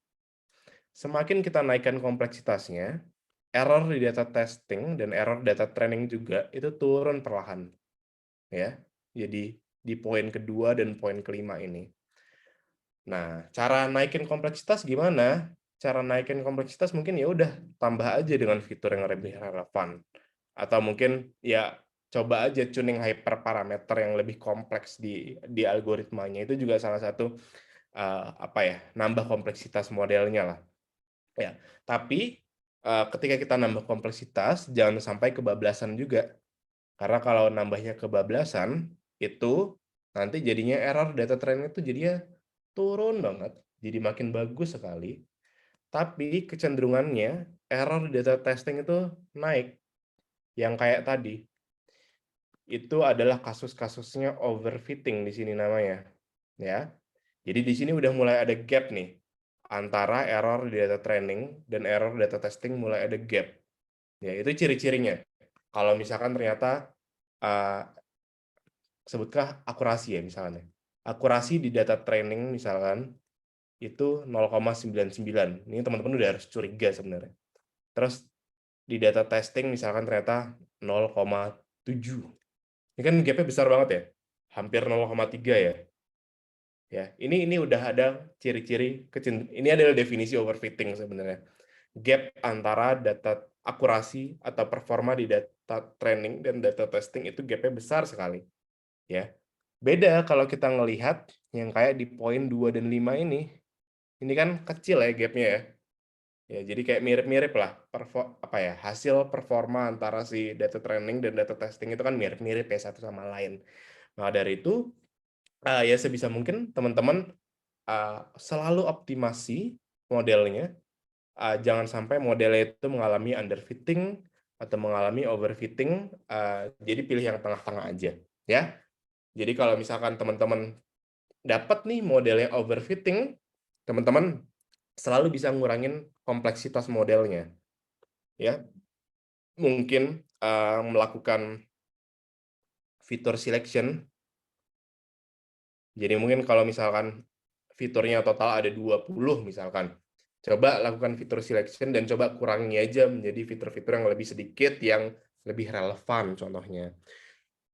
Semakin kita naikkan kompleksitasnya, error di data testing dan error data training juga itu turun perlahan. Ya. Jadi di poin kedua dan poin kelima ini. Nah, cara naikin kompleksitas gimana? Cara naikin kompleksitas mungkin ya udah tambah aja dengan fitur yang lebih relevan. Atau mungkin ya coba aja tuning hyperparameter yang lebih kompleks di algoritmanya. Itu juga salah satu apa ya, nambah kompleksitas modelnya lah. Ya, tapi ketika kita nambah kompleksitas jangan sampai kebablasan juga. Karena kalau nambahnya kebablasan itu nanti jadinya error data training itu jadinya turun banget, jadi makin bagus sekali. Tapi kecenderungannya error data testing itu naik. Yang kayak tadi, itu adalah kasus-kasusnya overfitting di sini namanya. Ya. Jadi di sini udah mulai ada gap nih antara error di data training dan error data testing mulai ada gap. Ya, itu ciri-cirinya. Kalau misalkan ternyata sebutkah akurasi ya misalnya. Akurasi di data training misalkan itu 0,99. Ini teman-teman udah harus curiga sebenarnya. Terus di data testing misalkan ternyata 0,7. Ini kan gap-nya besar banget ya. Hampir 0,3 ya. Ya, ini udah ada ciri-ciri ini adalah definisi overfitting sebenarnya. Gap antara data akurasi atau performa di data training dan data testing itu gap-nya besar sekali. Ya. Beda kalau kita ngelihat yang kayak di poin 2 dan 5 ini. Ini kan kecil ya gap-nya ya. Ya, jadi kayak mirip-mirip lah apa ya, hasil performa antara si data training dan data testing itu kan mirip-mirip ya satu sama lain. Nah, dari itu ya sebisa mungkin teman-teman selalu optimasi modelnya. Jangan sampai modelnya itu mengalami underfitting atau mengalami overfitting. Jadi pilih yang tengah-tengah aja, ya. Jadi kalau misalkan teman-teman dapat nih modelnya overfitting, teman-teman selalu bisa ngurangin kompleksitas modelnya, ya. Mungkin melakukan fitur selection. Jadi mungkin kalau misalkan fiturnya total ada 20 misalkan, coba lakukan fitur selection dan coba kurangi aja menjadi fitur-fitur yang lebih sedikit, yang lebih relevan contohnya.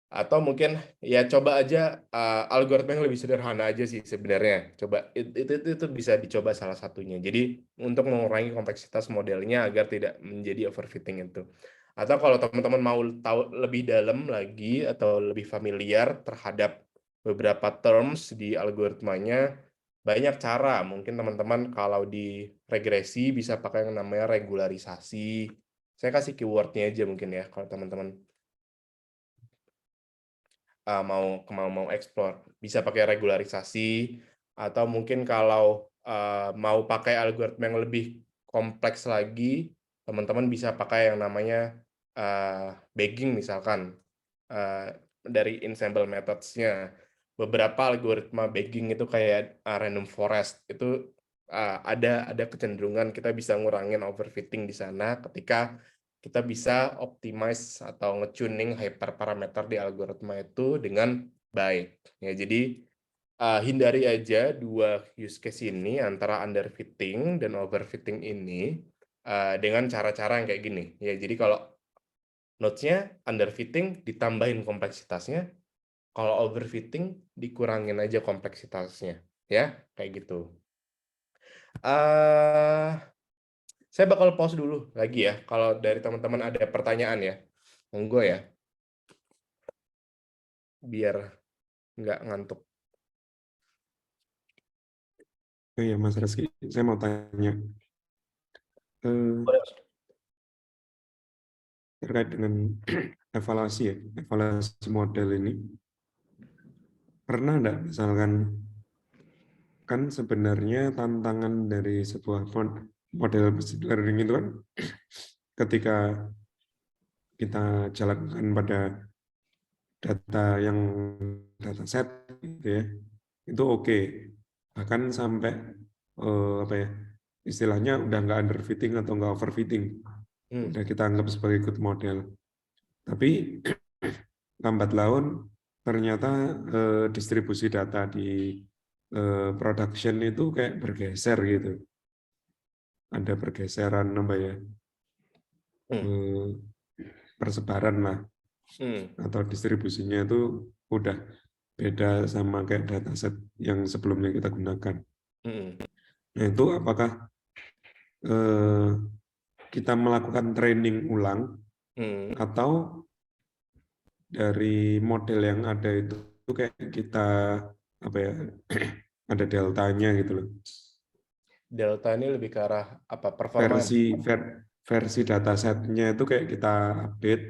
Atau mungkin ya coba aja algoritma yang lebih sederhana aja sih sebenarnya. Coba itu bisa dicoba salah satunya. Jadi untuk mengurangi kompleksitas modelnya agar tidak menjadi overfitting itu. Atau kalau teman-teman mau tahu lebih dalam lagi atau lebih familiar terhadap beberapa terms di algoritmanya, banyak cara. Mungkin teman-teman kalau di regresi bisa pakai yang namanya regularisasi. Saya kasih keywordnya aja mungkin ya kalau teman-teman mau explore, bisa pakai regularisasi, atau mungkin kalau mau pakai algoritma yang lebih kompleks lagi, teman-teman bisa pakai yang namanya bagging misalkan dari ensemble methods-nya. Beberapa algoritma bagging itu kayak random forest itu ada kecenderungan kita bisa ngurangin overfitting di sana ketika kita bisa optimize atau nge-tuning hyperparameter di algoritma itu dengan baik. Ya, jadi hindari aja dua use case ini antara underfitting dan overfitting ini dengan cara-cara yang kayak gini. Ya, jadi kalau nodes-nya underfitting ditambahin kompleksitasnya, kalau overfitting dikurangin aja kompleksitasnya. Ya, kayak gitu. Saya bakal pause dulu lagi ya. Kalau dari teman-teman ada pertanyaan ya, monggo ya, biar nggak ngantuk.
Oh iya, Mas Reski, saya mau tanya terkait dengan evaluasi ya, evaluasi model ini. Pernah enggak misalkan, kan sebenarnya tantangan dari sebuah model machine learning itu kan ketika kita jalankan pada data set gitu ya, itu oke. Bahkan sampai apa ya, istilahnya udah nggak underfitting atau nggak overfitting, udah kita anggap sebagai good model. Tapi lambat laun ternyata distribusi data di production itu kayak bergeser gitu. Ada pergeseran apa ya, persebaran lah, atau distribusinya itu udah beda sama kayak dataset yang sebelumnya kita gunakan.
Mm-mm.
Nah, itu apakah eh, kita melakukan training ulang
Mm.
atau dari model yang ada itu kayak kita apa ya ada deltanya gitu loh.
Delta ini lebih ke arah apa performa?
Versi datasetnya itu kayak kita update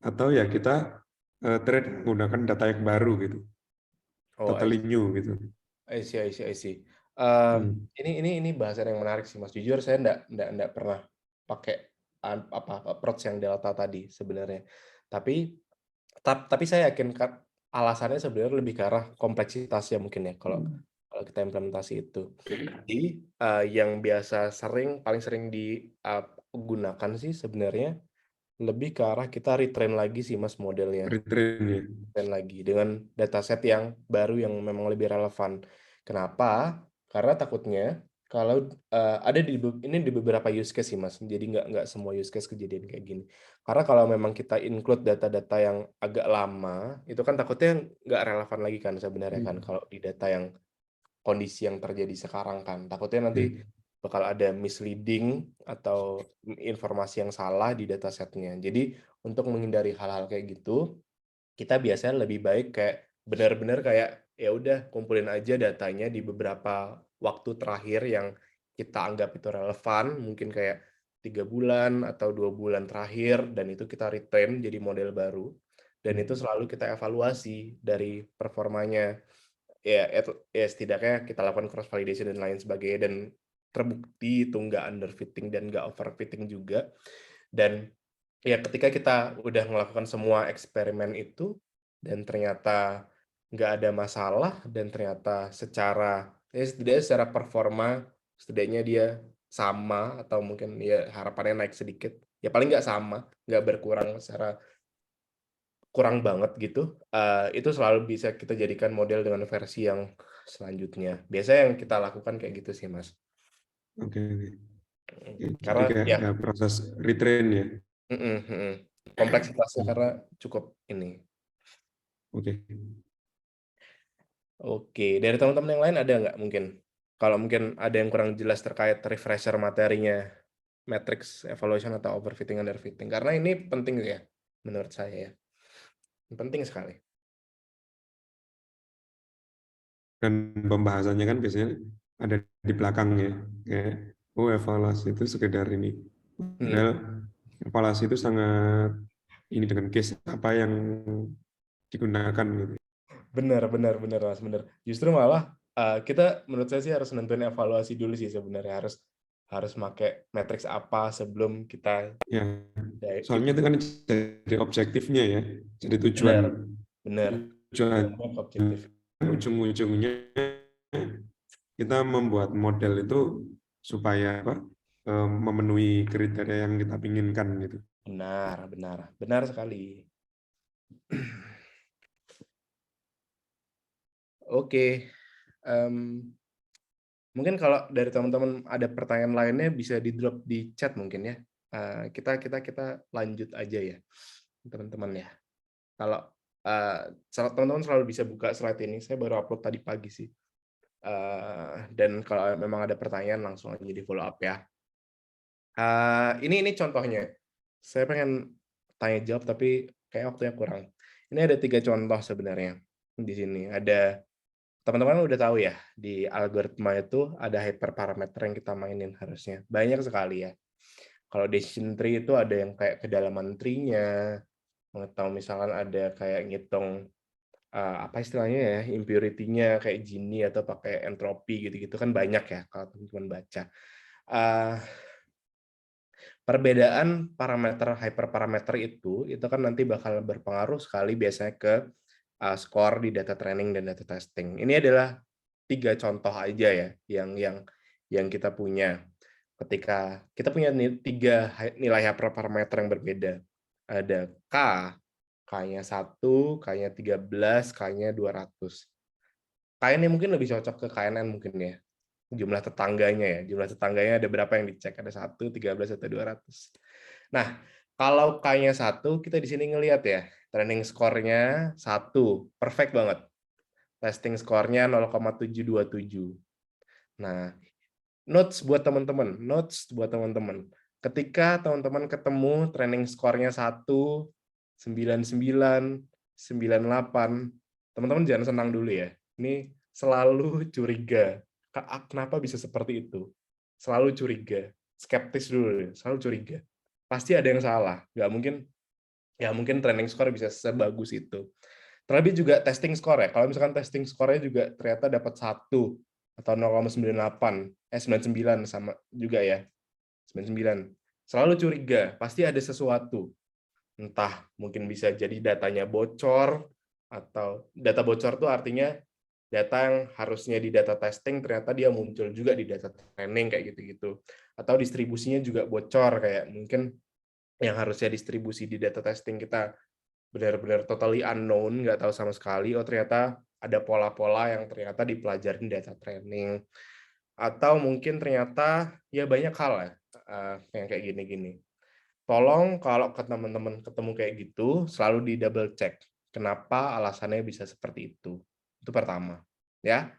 atau ya kita trade menggunakan data yang baru gitu,
Oh,
totally new gitu.
I see.
Hmm.
Ini bahasan yang menarik sih, Mas. Jujur saya enggak pernah pakai approach yang Delta tadi sebenarnya. Tapi saya yakin alasannya sebenarnya lebih ke arah kompleksitasnya mungkin ya kalau kita implementasi itu. Jadi yang paling sering digunakan sih sebenarnya lebih ke arah kita retrain lagi sih Mas modelnya.
Retrain ya.
Dan lagi dengan dataset yang baru yang memang lebih relevan. Kenapa? Karena takutnya kalau ini di beberapa use case sih Mas. Jadi nggak semua use case kejadian kayak gini. Karena kalau memang kita include data-data yang agak lama, itu kan takutnya nggak relevan lagi kan sebenarnya kan kalau di data yang kondisi yang terjadi sekarang kan. Takutnya
Ya.
nanti bakal ada misleading atau informasi yang salah di datasetnya. Jadi untuk menghindari hal-hal kayak gitu, kita biasanya lebih baik kayak benar-benar kayak ya udah kumpulin aja datanya di beberapa waktu terakhir yang kita anggap itu relevan, mungkin kayak 3 bulan atau 2 bulan terakhir, dan itu kita retrain jadi model baru, dan itu selalu kita evaluasi dari performanya. Ya setidaknya kita lakukan cross validation dan lain sebagainya, dan terbukti itu nggak underfitting dan nggak overfitting juga. Dan ya ketika kita udah melakukan semua eksperimen itu dan ternyata nggak ada masalah, dan ternyata setidaknya secara performa setidaknya dia sama atau mungkin ya harapannya naik sedikit, ya paling nggak sama, nggak berkurang secara kurang banget gitu, itu selalu bisa kita jadikan model dengan versi yang selanjutnya. Biasanya yang kita lakukan kayak gitu sih Mas.
Oke, oke. Ya, jadi
Karena
kayak
ya
ada proses retrain ya.
kompleksitasnya
Hmm.
karena cukup ini.
Oke.
Oke, dari teman-teman yang lain ada nggak mungkin? Kalau mungkin ada yang kurang jelas terkait refresher materinya, matrix evaluation atau overfitting underfitting, karena ini penting ya menurut saya ya, penting sekali.
Dan pembahasannya kan biasanya ada di belakangnya. Kayak, oh evaluasi itu sekedar ini. Padahal evaluasi itu sangat ini dengan case apa yang digunakan gitu.
Benar, Mas, benar. Justru malah kita menurut saya sih harus nentuin evaluasi dulu sih sebenarnya, harus pakai matriks apa sebelum kita
Ya, soalnya
itu.
itu kan jadi objektifnya ya, jadi tujuan
Benar, benar.
tujuan
Benar, objektif.
ujung-ujungnya kita membuat model itu supaya apa, memenuhi kriteria yang kita inginkan gitu.
Benar sekali. Oke, mungkin kalau dari teman-teman ada pertanyaan lainnya bisa di drop di chat mungkin ya. Kita lanjut aja ya, teman-teman ya. Kalau teman-teman selalu bisa buka slide ini, saya baru upload tadi pagi sih. Dan kalau memang ada pertanyaan langsung aja di follow up ya. Ini contohnya. Saya pengen tanya jawab tapi kayak waktunya kurang. Ini ada 3 contoh sebenarnya di sini. Teman-teman udah tahu ya, di algoritma itu ada hyperparameter yang kita mainin harusnya. Banyak sekali ya. Kalau decision tree itu ada yang kayak kedalaman tree-nya, atau misalkan ada kayak ngitung apa istilahnya ya, impurity-nya kayak Gini atau pakai entropi gitu-gitu kan banyak ya kalau teman-teman baca. Uh, Perbedaan parameter hyperparameter itu kan nanti bakal berpengaruh sekali biasanya ke skor di data training dan data testing. Ini adalah 3 contoh aja ya yang kita punya. Ketika kita punya 3 nilai hyperparameter yang berbeda. Ada K-nya 1, K-nya 13, K-nya 200. K ini mungkin lebih cocok ke KNN mungkin ya. Jumlah tetangganya ada berapa yang dicek, ada 1, 13 atau 200. Nah, kalau K-nya 1, kita di sini ngelihat ya, training score-nya 1, perfect banget. testing score-nya 0,727. Nah, notes buat teman-teman. Ketika teman-teman ketemu training score-nya 1, 99, 98, teman-teman jangan senang dulu ya. Ini selalu curiga. Kenapa bisa seperti itu? Selalu curiga. Skeptis dulu, selalu curiga. Pasti ada yang salah. Nggak mungkin training score bisa sebagus itu. Terlebih juga testing score ya. Kalau misalkan testing score-nya juga ternyata dapat 1 atau 0,98, 99 sama juga ya. 99. Selalu curiga, pasti ada sesuatu. Entah mungkin bisa jadi datanya bocor, atau data bocor itu artinya data yang harusnya di data testing ternyata dia muncul juga di data training kayak gitu-gitu. Atau distribusinya juga bocor, kayak mungkin yang harusnya distribusi di data testing kita benar-benar totally unknown, nggak tahu sama sekali, oh ternyata ada pola-pola yang ternyata dipelajarin data training. Atau mungkin ternyata ya banyak hal ya, yang kayak gini-gini. Tolong kalau ke teman-teman ketemu kayak gitu, selalu di double check. Kenapa alasannya bisa seperti itu? Itu pertama. Ya.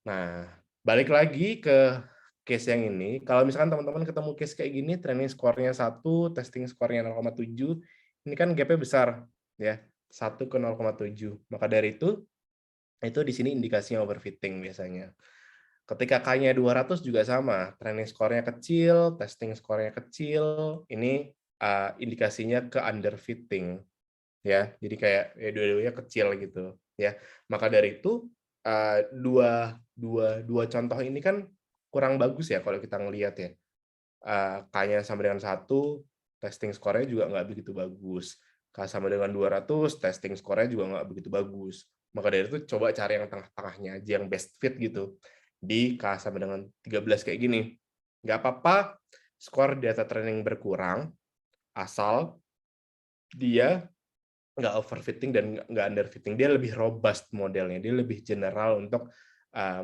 Nah, balik lagi ke case yang ini. Kalau misalkan teman-teman ketemu case kayak gini, training score-nya 1, testing score-nya 0,7, ini kan gap-nya besar. Ya, 1 ke 0,7. Maka dari itu di sini indikasinya overfitting biasanya. Ketika K-nya 200 juga sama, training score-nya kecil, testing score-nya kecil, ini indikasinya ke underfitting, ya. Jadi kayak ya dua-duanya kecil gitu, ya. Maka dari itu dua contoh ini kan kurang bagus ya kalau kita ngelihat ya. K-nya sama dengan 1, testing score-nya juga nggak begitu bagus. K sama dengan 200, testing score-nya juga nggak begitu bagus. Maka dari itu coba cari yang tengah-tengahnya aja, yang best fit gitu. Di K sama dengan 13 kayak gini. Nggak apa-apa skor data training berkurang, asal dia nggak overfitting dan nggak underfitting. Dia lebih robust modelnya, dia lebih general untuk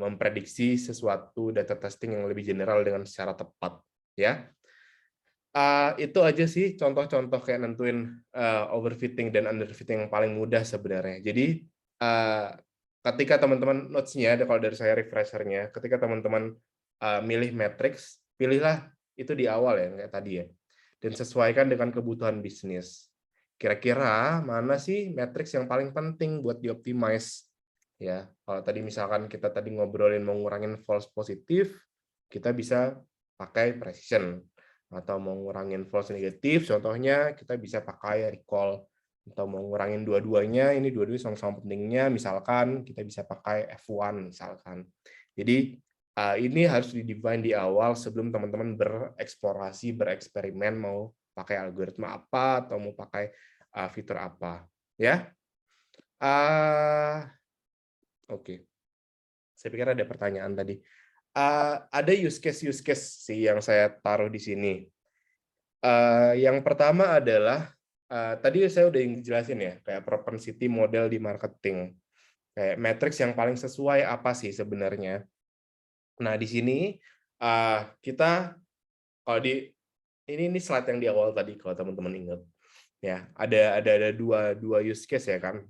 memprediksi sesuatu data testing yang lebih general dengan secara tepat. Ya, itu aja sih contoh-contoh kayak nentuin overfitting dan underfitting yang paling mudah sebenarnya. Jadi ketika teman-teman notes-nya, kalau dari saya refresher-nya, ketika teman-teman milih matrix, pilihlah itu di awal ya kayak tadi ya, dan sesuaikan dengan kebutuhan bisnis. Kira-kira mana sih matrix yang paling penting buat dioptimize? Ya, kalau tadi misalkan kita tadi ngobrolin mau ngurangin false positif, kita bisa pakai precision. Atau mau ngurangin false negatif, contohnya kita bisa pakai recall. Atau mau ngurangin dua-duanya, ini dua-duanya sama-sama pentingnya, misalkan kita bisa pakai F1 misalkan. Jadi ini harus di-define di awal sebelum teman-teman bereksplorasi, bereksperimen mau pakai algoritma apa atau mau pakai fitur apa, ya. Oke. Saya pikir ada pertanyaan tadi. Ada use case sih yang saya taruh di sini. Yang pertama adalah tadi saya udah jelasin ya, kayak propensity model di marketing. Kayak matrix yang paling sesuai apa sih sebenarnya. Nah, di sini kita kalau ini slide yang di awal tadi kalau teman-teman ingat. Ya, ada dua use case ya kan.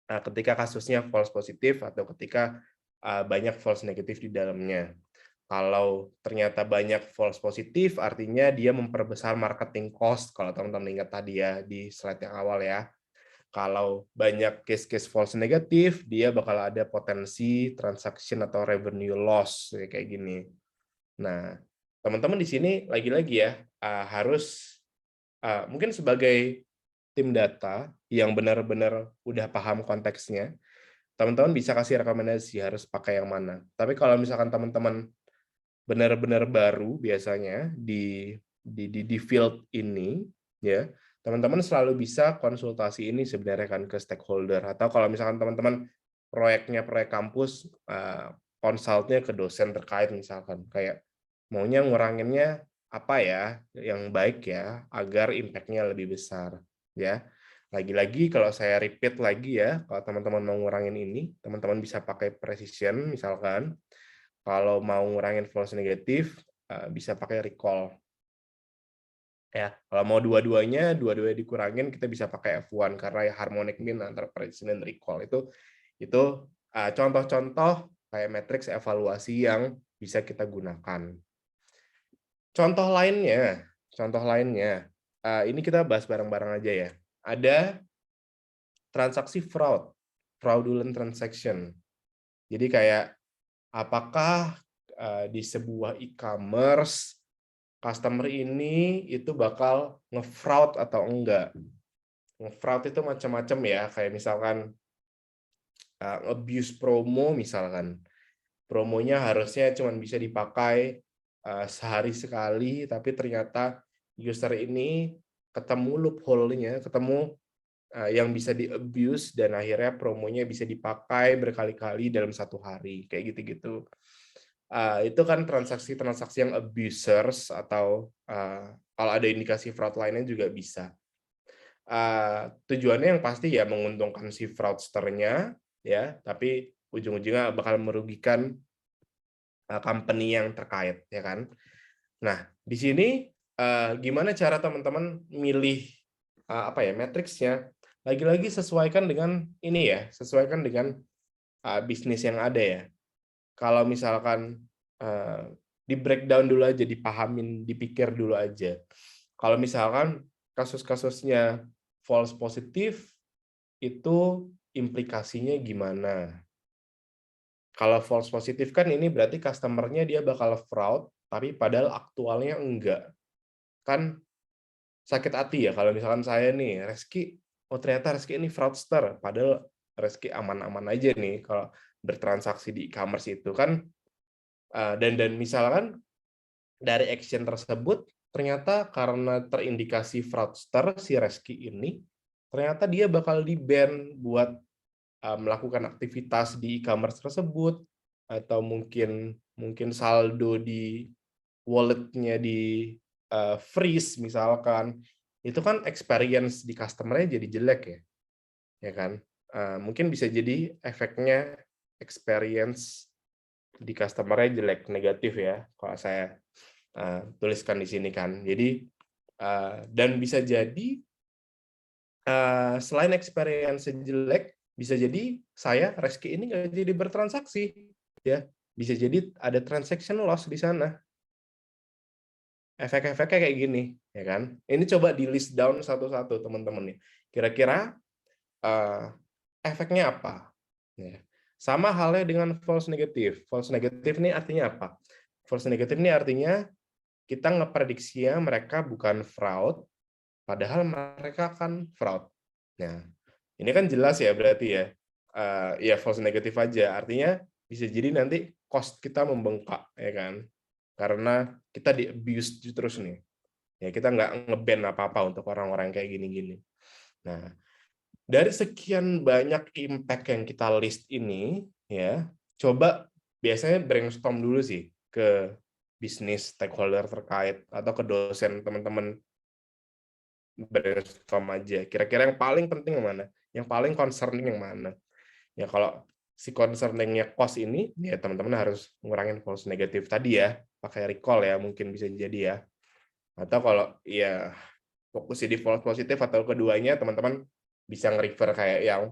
Ketika kasusnya false positif atau ketika banyak false negatif di dalamnya. Kalau ternyata banyak false positif, artinya dia memperbesar marketing cost, kalau teman-teman ingat tadi ya, di slide yang awal ya. Kalau banyak case-case false negatif, dia bakal ada potensi transaction atau revenue loss, kayak gini. Nah, teman-teman di sini lagi-lagi ya, harus mungkin sebagai tim data yang benar-benar udah paham konteksnya, teman-teman bisa kasih rekomendasi harus pakai yang mana. Tapi kalau misalkan teman-teman benar-benar baru biasanya di field ini, ya teman-teman selalu bisa konsultasi ini sebenarnya kan ke stakeholder, atau kalau misalkan teman-teman proyeknya proyek kampus, konsultnya ke dosen terkait misalkan kayak maunya nguranginnya apa ya yang baik ya agar impact-nya lebih besar, ya. Lagi-lagi kalau saya repeat lagi ya, kalau teman-teman mau ngurangin ini, teman-teman bisa pakai precision misalkan. Kalau mau ngurangin false negatif, bisa pakai recall. Ya, kalau mau dua-duanya dikurangin, kita bisa pakai F1 karena ya harmonic mean antara precision dan recall itu contoh-contoh kayak matriks evaluasi yang bisa kita gunakan. Contoh lainnya, ini kita bahas bareng-bareng aja ya. Ada transaksi fraudulent transaction. Jadi kayak apakah di sebuah e-commerce customer ini itu bakal nge-fraud atau enggak. Nge-fraud itu macam-macam ya, kayak misalkan abuse promo misalkan. Promonya harusnya cuma bisa dipakai sehari sekali, tapi ternyata user ini ketemu loophole-nya, ketemu yang bisa di-abuse, dan akhirnya promonya bisa dipakai berkali-kali dalam satu hari, kayak gitu-gitu. Itu kan transaksi-transaksi yang abusers, atau kalau ada indikasi fraud lainnya juga bisa. Tujuannya yang pasti ya menguntungkan si fraudsternya, ya, tapi ujung-ujungnya bakal merugikan company yang terkait, ya kan. Nah, di sini gimana cara teman-teman milih matriksnya? Lagi-lagi sesuaikan dengan ini ya, sesuaikan dengan bisnis yang ada ya. Kalau misalkan di breakdown dulu aja, dipahamin, dipikir dulu aja. Kalau misalkan kasus-kasusnya false positif, itu implikasinya gimana? Kalau false positif kan ini berarti customer-nya dia bakal fraud, tapi padahal aktualnya enggak. Kan sakit hati ya kalau misalkan saya nih, Reski, oh ternyata Reski ini fraudster, padahal Reski aman-aman aja nih kalau bertransaksi di e-commerce itu kan. Dan misalkan dari action tersebut, ternyata karena terindikasi fraudster si Reski ini, ternyata dia bakal di-ban buat melakukan aktivitas di e-commerce tersebut, atau mungkin saldo di wallet-nya di freeze misalkan. Itu kan experience di customer-nya jadi jelek ya kan. Mungkin bisa jadi efeknya experience di customer-nya jelek, negatif ya, kalau saya tuliskan di sini kan. Jadi dan bisa jadi selain experience jelek, bisa jadi saya Reski ini nggak jadi bertransaksi, ya. Bisa jadi ada transaction loss di sana. Efek-efeknya kayak gini, ya kan. Ini coba di list down satu-satu teman-teman nih. Kira-kira efeknya apa? Ya. Sama halnya dengan false negative. False negative ini artinya apa? False negative ini artinya kita ngeprediksinya mereka bukan fraud, padahal mereka kan fraud. Nah, ini kan jelas ya berarti ya. Ya false negative aja. Artinya bisa jadi nanti cost kita membengkak, ya kan? Karena kita di-abuse terus nih. Ya, kita nggak nge-ban apa-apa untuk orang-orang kayak gini-gini. Nah, dari sekian banyak impact yang kita list ini, ya, coba biasanya brainstorm dulu sih ke bisnis stakeholder terkait atau ke dosen teman-teman, brainstorm aja. Kira-kira yang paling penting yang mana? Yang paling concerning yang mana? Ya kalau si concerningnya cost ini, ya teman-teman harus ngurangin false negatif tadi ya, pakai recall ya, mungkin bisa jadi ya. Atau kalau ya fokus di false positif atau keduanya, teman-teman bisa nge-refer kayak yang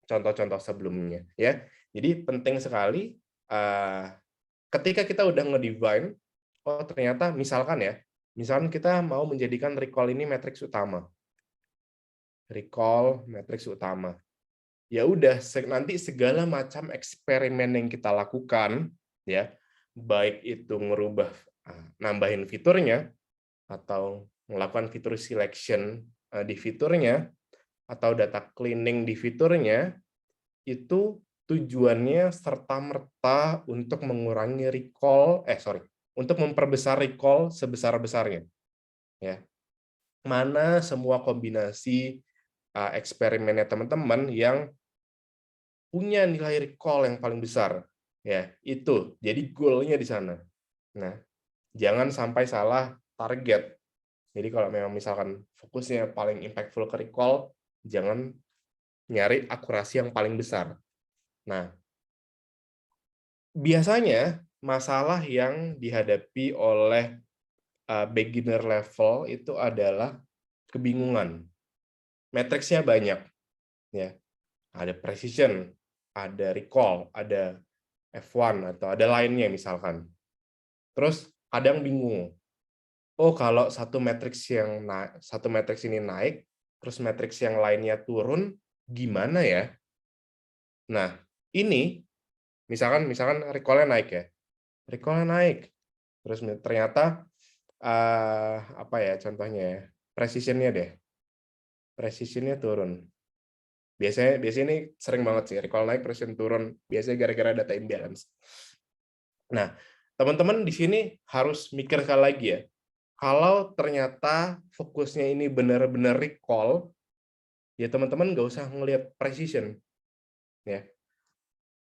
contoh-contoh sebelumnya ya. Jadi penting sekali ketika kita udah nge-define, oh ternyata misalkan kita mau menjadikan recall ini matriks utama. Recall matriks utama. Ya udah, nanti segala macam eksperimen yang kita lakukan ya, baik itu ngerubah nambahin fiturnya, atau melakukan fitur selection di fiturnya, atau data cleaning di fiturnya, itu tujuannya serta-merta untuk mengurangi untuk memperbesar recall sebesar-besarnya. Ya. Mana semua kombinasi eksperimennya teman-teman yang punya nilai recall yang paling besar. Ya, itu. Jadi goal-nya di sana. Nah, jangan sampai salah target. Jadi kalau memang misalkan fokusnya paling impactful ke recall, jangan nyari akurasi yang paling besar. Nah, biasanya masalah yang dihadapi oleh beginner level itu adalah kebingungan. Matriksnya banyak, ya. Ada precision, ada recall, ada F1 atau ada lainnya misalkan. Terus kadang bingung. Oh, kalau satu matriks ini naik, terus matriks yang lainnya turun, gimana ya? Nah, ini misalkan recall-nya naik ya. Recall-nya naik. Terus ternyata apa ya contohnya ya? Precision-nya deh. Precision-nya turun. Biasanya ini sering banget sih recall naik, precision turun. Biasanya gara-gara data imbalance. Nah, teman-teman di sini harus mikirkan lagi ya. Kalau ternyata fokusnya ini benar-benar recall, ya teman-teman nggak usah ngelihat precision. Ya.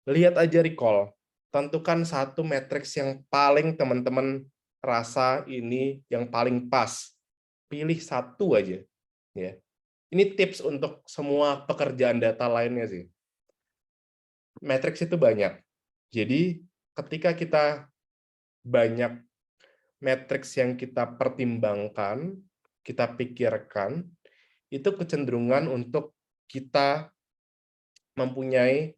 Lihat aja recall. Tentukan satu matriks yang paling teman-teman rasa ini yang paling pas. Pilih satu aja. Ya. Ini tips untuk semua pekerjaan data lainnya sih. Matriks itu banyak. Jadi ketika kita banyak matriks yang kita pertimbangkan, kita pikirkan, itu kecenderungan untuk kita mempunyai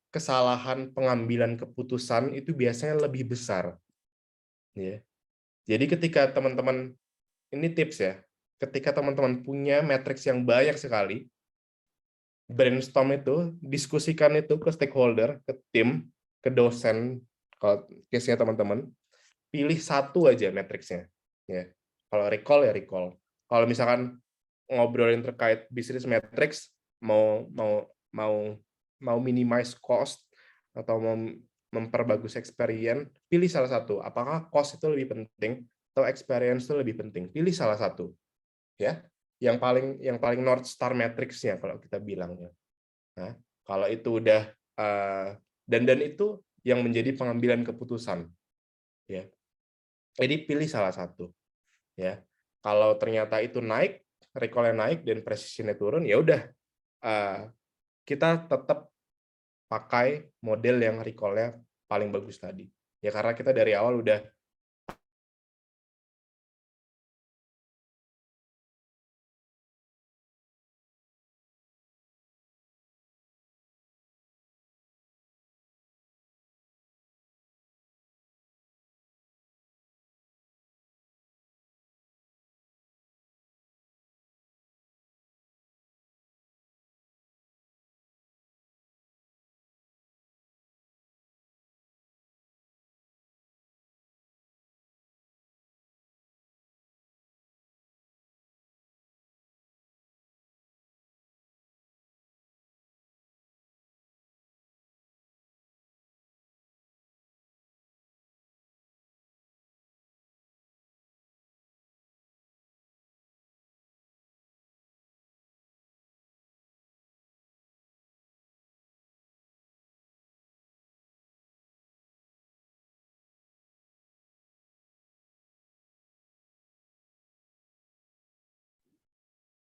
kesalahan pengambilan keputusan itu biasanya lebih besar. Ya. Jadi ketika teman-teman, ini tips ya, ketika teman-teman punya matriks yang banyak sekali, brainstorm itu, diskusikan itu ke stakeholder, ke tim, ke dosen, kalau case-nya teman-teman, pilih satu aja matriksnya. Ya. Kalau recall ya recall. Kalau misalkan ngobrolin terkait bisnis matrix, mau mau mau mau minimize cost atau mau memperbagus experience, pilih salah satu. Apakah cost itu lebih penting atau experience itu lebih penting? Pilih salah satu, ya. Yang paling North Star matrix-nya kalau kita bilang ya. Nah, kalau itu udah dan itu yang menjadi pengambilan keputusan, ya. Jadi pilih salah satu, ya. Kalau ternyata itu naik, recall-nya naik dan precision-nya turun, ya udah kita tetap pakai model yang recall-nya paling bagus tadi. Ya karena kita dari awal udah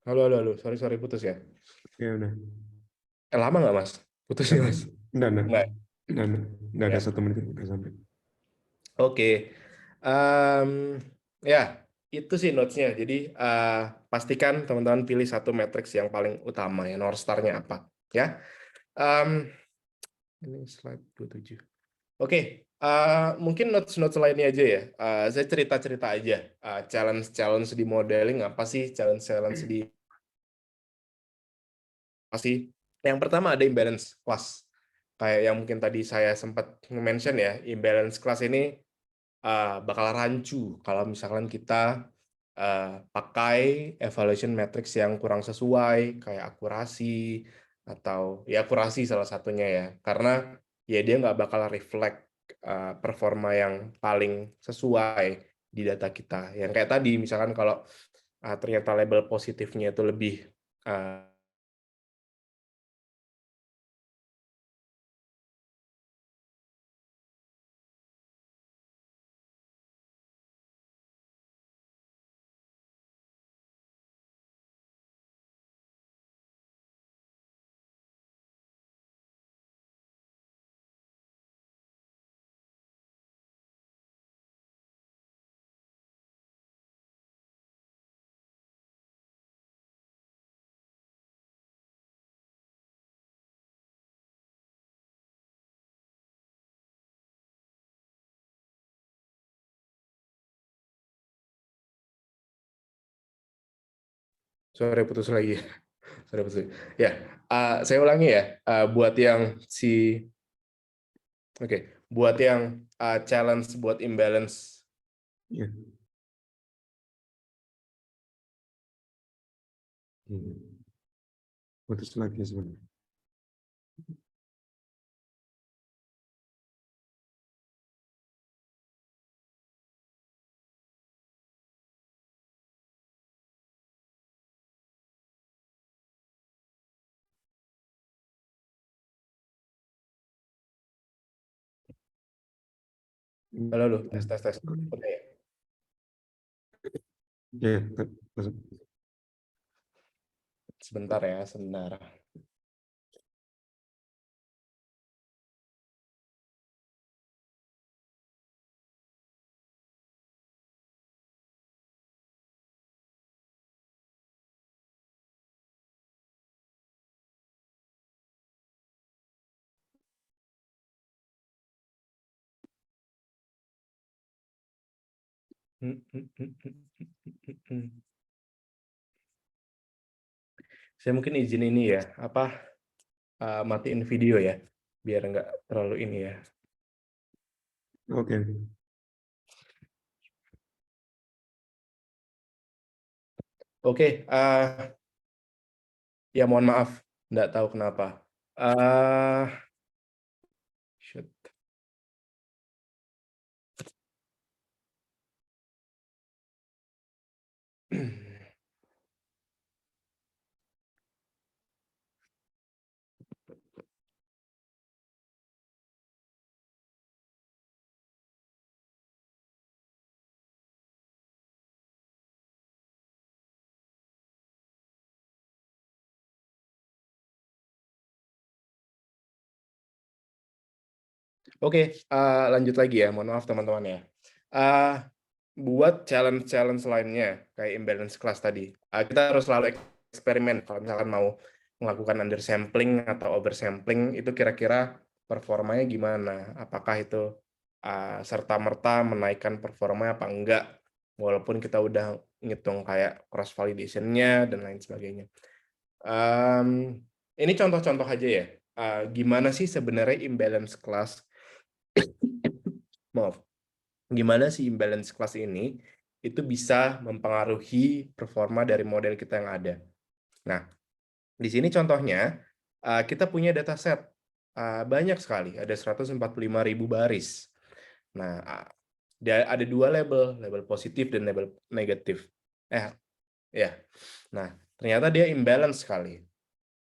halo halo halo, sorry putus ya.
Ya udah.
Lama nggak Mas? Putusnya
Berapa?
Mas?
Enggak, enggak.
Nggak.
Enggak, enggak ada
Ya.
1 menit udah sampai.
Oke. Em, ya, itu sih notes-nya. Jadi pastikan teman-teman pilih satu matriks yang paling utama ya, North Star-nya apa. Ya. Em, ini slide 27. Oke, mungkin notes-notes lainnya aja ya. Saya cerita-cerita aja. Challenge-challenge di modeling apa sih? Challenge-challenge di apa sih? Yang pertama ada imbalance class. Kayak yang mungkin tadi saya sempat mention ya, imbalance class ini bakal rancu kalau misalkan kita pakai evaluation matrix yang kurang sesuai, kayak akurasi atau ya akurasi salah satunya ya, karena ya dia nggak bakal reflect performa yang paling sesuai di data kita. Yang kayak tadi, misalkan kalau ternyata label positifnya itu lebih uh, Sorry putus lagi. Sorry putus. Ya, saya ulangi ya. Buat yang buat yang challenge buat imbalance.
Ya. Putus lagi sebenarnya.
Halo, tes. Oke.
Ya,
Sebentar ya, sebentar. Saya mungkin izin ini ya, matiin video ya, biar nggak terlalu ini ya.
oke.
Oke, ya mohon maaf, nggak tahu kenapa. Shoot. Oke, lanjut lagi ya. Mohon maaf teman-teman ya. Buat challenge lainnya kayak imbalance class tadi, kita harus selalu eksperimen kalau misalkan mau melakukan undersampling atau oversampling itu kira-kira performanya gimana? Apakah itu serta-merta menaikkan performa apa enggak? Walaupun kita udah ngitung kayak cross validation-nya dan lain sebagainya. Ini contoh-contoh aja ya. Gimana sih sebenarnya imbalance class? Maaf. Gimana sih imbalance class ini itu bisa mempengaruhi performa dari model kita yang ada. Nah, di sini contohnya kita punya dataset banyak sekali, ada 145.000 baris. Nah, ada dua label positif dan label negatif. Ya. Nah, ternyata dia imbalance sekali.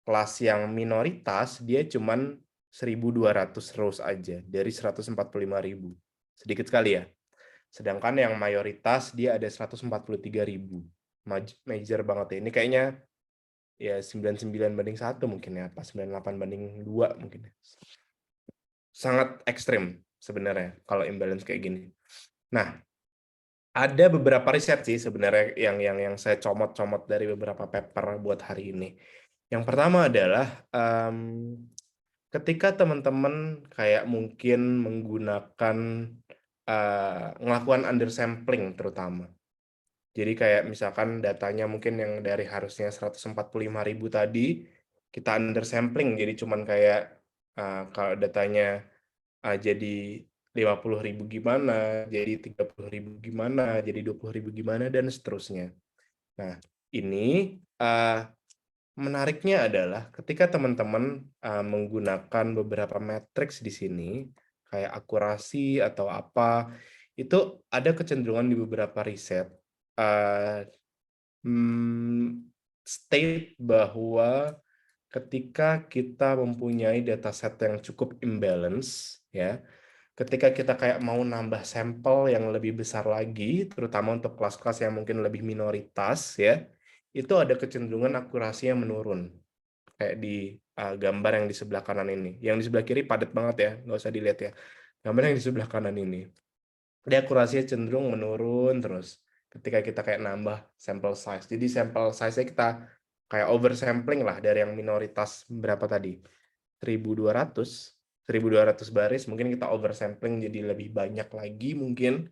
Kelas yang minoritas dia cuman 1.200 rows aja dari 145.000. Sedikit sekali ya. Sedangkan yang mayoritas dia ada 143.000. Major banget ya. Ini kayaknya ya 99/1 mungkin ya, pas 98/2 mungkin ya. Sangat ekstrim sebenarnya kalau imbalance kayak gini. Nah, ada beberapa riset sih sebenarnya yang saya comot-comot dari beberapa paper buat hari ini. Yang pertama adalah ketika teman-teman kayak mungkin menggunakan ngelakukan undersampling terutama. Jadi kayak misalkan datanya mungkin yang dari harusnya 145.000 tadi, kita undersampling jadi cuman kayak kalau datanya jadi 50.000 gimana, jadi 30.000 gimana, jadi 20.000 gimana, dan seterusnya. Nah, ini menariknya adalah ketika teman-teman menggunakan beberapa matriks di sini, kayak akurasi atau apa, itu ada kecenderungan di beberapa riset state bahwa ketika kita mempunyai dataset yang cukup imbalance, ya, ketika kita kayak mau nambah sampel yang lebih besar lagi, terutama untuk kelas-kelas yang mungkin lebih minoritas, ya, itu ada kecenderungan akurasinya menurun. Kayak di gambar yang di sebelah kanan ini. Yang di sebelah kiri padat banget ya, nggak usah dilihat ya. Gambar yang di sebelah kanan ini. Dia akurasinya cenderung menurun terus ketika kita kayak nambah sampel size. Jadi sampel size-nya kita kayak oversampling lah dari yang minoritas berapa tadi? 1.200 baris, mungkin kita oversampling jadi lebih banyak lagi mungkin.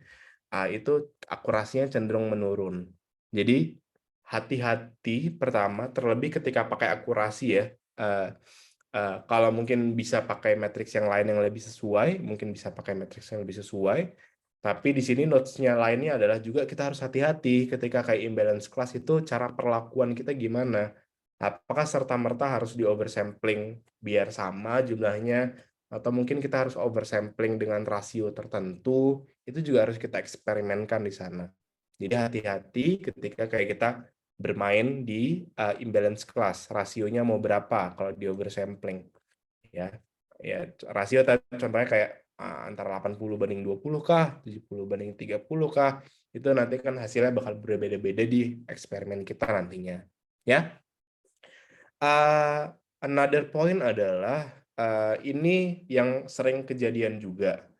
Itu akurasinya cenderung menurun. Jadi hati-hati pertama, terlebih ketika pakai akurasi ya. Eh, kalau mungkin bisa pakai matriks yang lain yang lebih sesuai, mungkin bisa pakai matriks yang lebih sesuai. Tapi di sini notes-nya lainnya adalah juga kita harus hati-hati ketika kayak imbalance class itu cara perlakuan kita gimana. Apakah serta-merta harus di oversampling biar sama jumlahnya, atau mungkin kita harus oversampling dengan rasio tertentu, itu juga harus kita eksperimenkan di sana. Jadi hati-hati ketika kayak kita bermain di imbalance class, rasionya mau berapa kalau di oversampling. Ya, rasio contohnya kayak antara 80/20 kah, 70/30 kah, itu nanti kan hasilnya bakal berbeda-beda di eksperimen kita nantinya. Ya, another point adalah ini yang sering kejadian juga.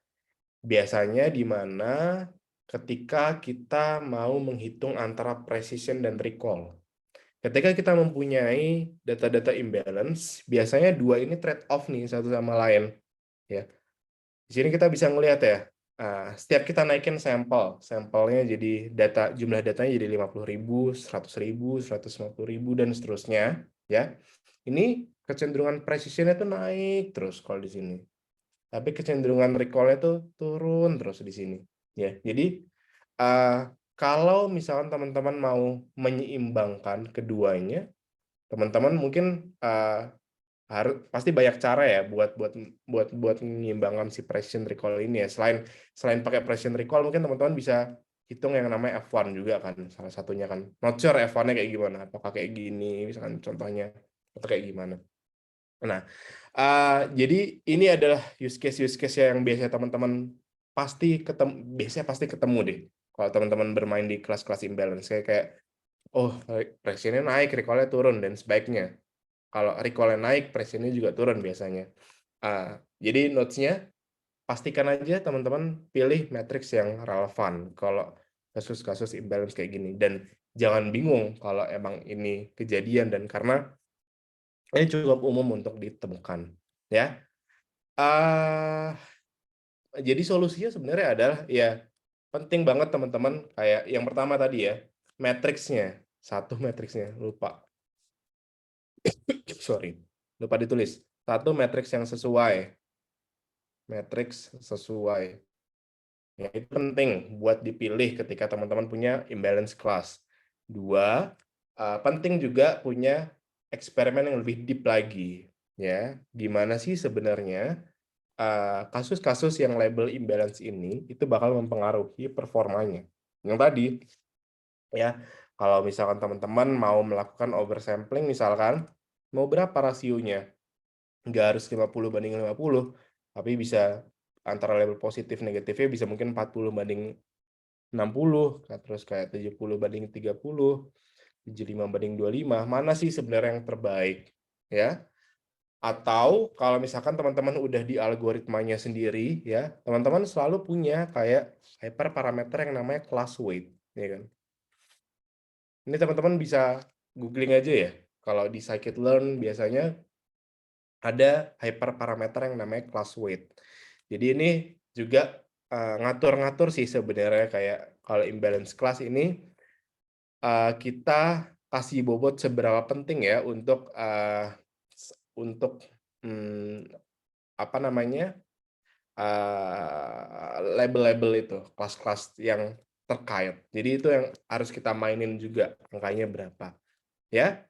Biasanya di mana ketika kita mau menghitung antara precision dan recall. Ketika kita mempunyai data-data imbalance, biasanya dua ini trade-off nih satu sama lain. Ya, di sini kita bisa ngelihat ya, setiap kita naikin sampelnya jadi jumlah datanya jadi 50.000, 100.000, 150.000 dan seterusnya. Ya, ini kecenderungan precision itu naik terus kalau di sini. Tapi kecenderungan recall-nya tuh turun terus di sini. Ya, jadi kalau misalkan teman-teman mau menyeimbangkan keduanya, teman-teman mungkin harus pasti banyak cara ya buat menyeimbangkan si precision recall ini ya. Selain pakai precision recall, mungkin teman-teman bisa hitung yang namanya F1 juga kan, salah satunya kan. Not sure F1-nya kayak gimana, apakah kayak gini misalkan contohnya atau kayak gimana. Nah, jadi ini adalah use case yang biasanya teman-teman biasanya pasti ketemu deh kalau teman-teman bermain di kelas-kelas imbalance kayak oh, pressure-nya naik, recall-nya turun dan sebaiknya. Kalau recall-nya naik, pressure-nya juga turun biasanya. Jadi notes-nya pastikan aja teman-teman pilih matriks yang relevan kalau kasus-kasus imbalance kayak gini, dan jangan bingung kalau emang ini kejadian, dan karena ini cukup umum untuk ditemukan, ya. Jadi solusinya sebenarnya adalah ya penting banget teman-teman kayak yang pertama tadi ya, matriksnya. Satu matriksnya lupa. Sorry. Lupa ditulis. Satu matriks yang sesuai. Matriks sesuai. Ya, itu penting buat dipilih ketika teman-teman punya imbalance class. Dua, penting juga punya eksperimen yang lebih deep lagi. Ya, gimana sih sebenarnya kasus-kasus yang label imbalance ini itu bakal mempengaruhi performanya. Yang tadi, ya, kalau misalkan teman-teman mau melakukan oversampling misalkan, mau berapa rasionya? Nggak harus 50/50, tapi bisa antara label positif negatifnya bisa mungkin 40/60, terus kayak 70/30, 75/25. Mana sih sebenarnya yang terbaik? Ya, atau kalau misalkan teman-teman udah di algoritmanya sendiri, ya, teman-teman selalu punya kayak hyperparameter yang namanya class weight, ya kan? Ini teman-teman bisa googling aja ya. Kalau di scikit-learn biasanya ada hyperparameter yang namanya class weight. Jadi ini juga ngatur-ngatur sih sebenarnya kayak kalau imbalance class ini kita kasih bobot seberapa penting ya untuk apa namanya label-label itu, kelas-kelas yang terkait. Jadi itu yang harus kita mainin juga, angkanya berapa. Ya,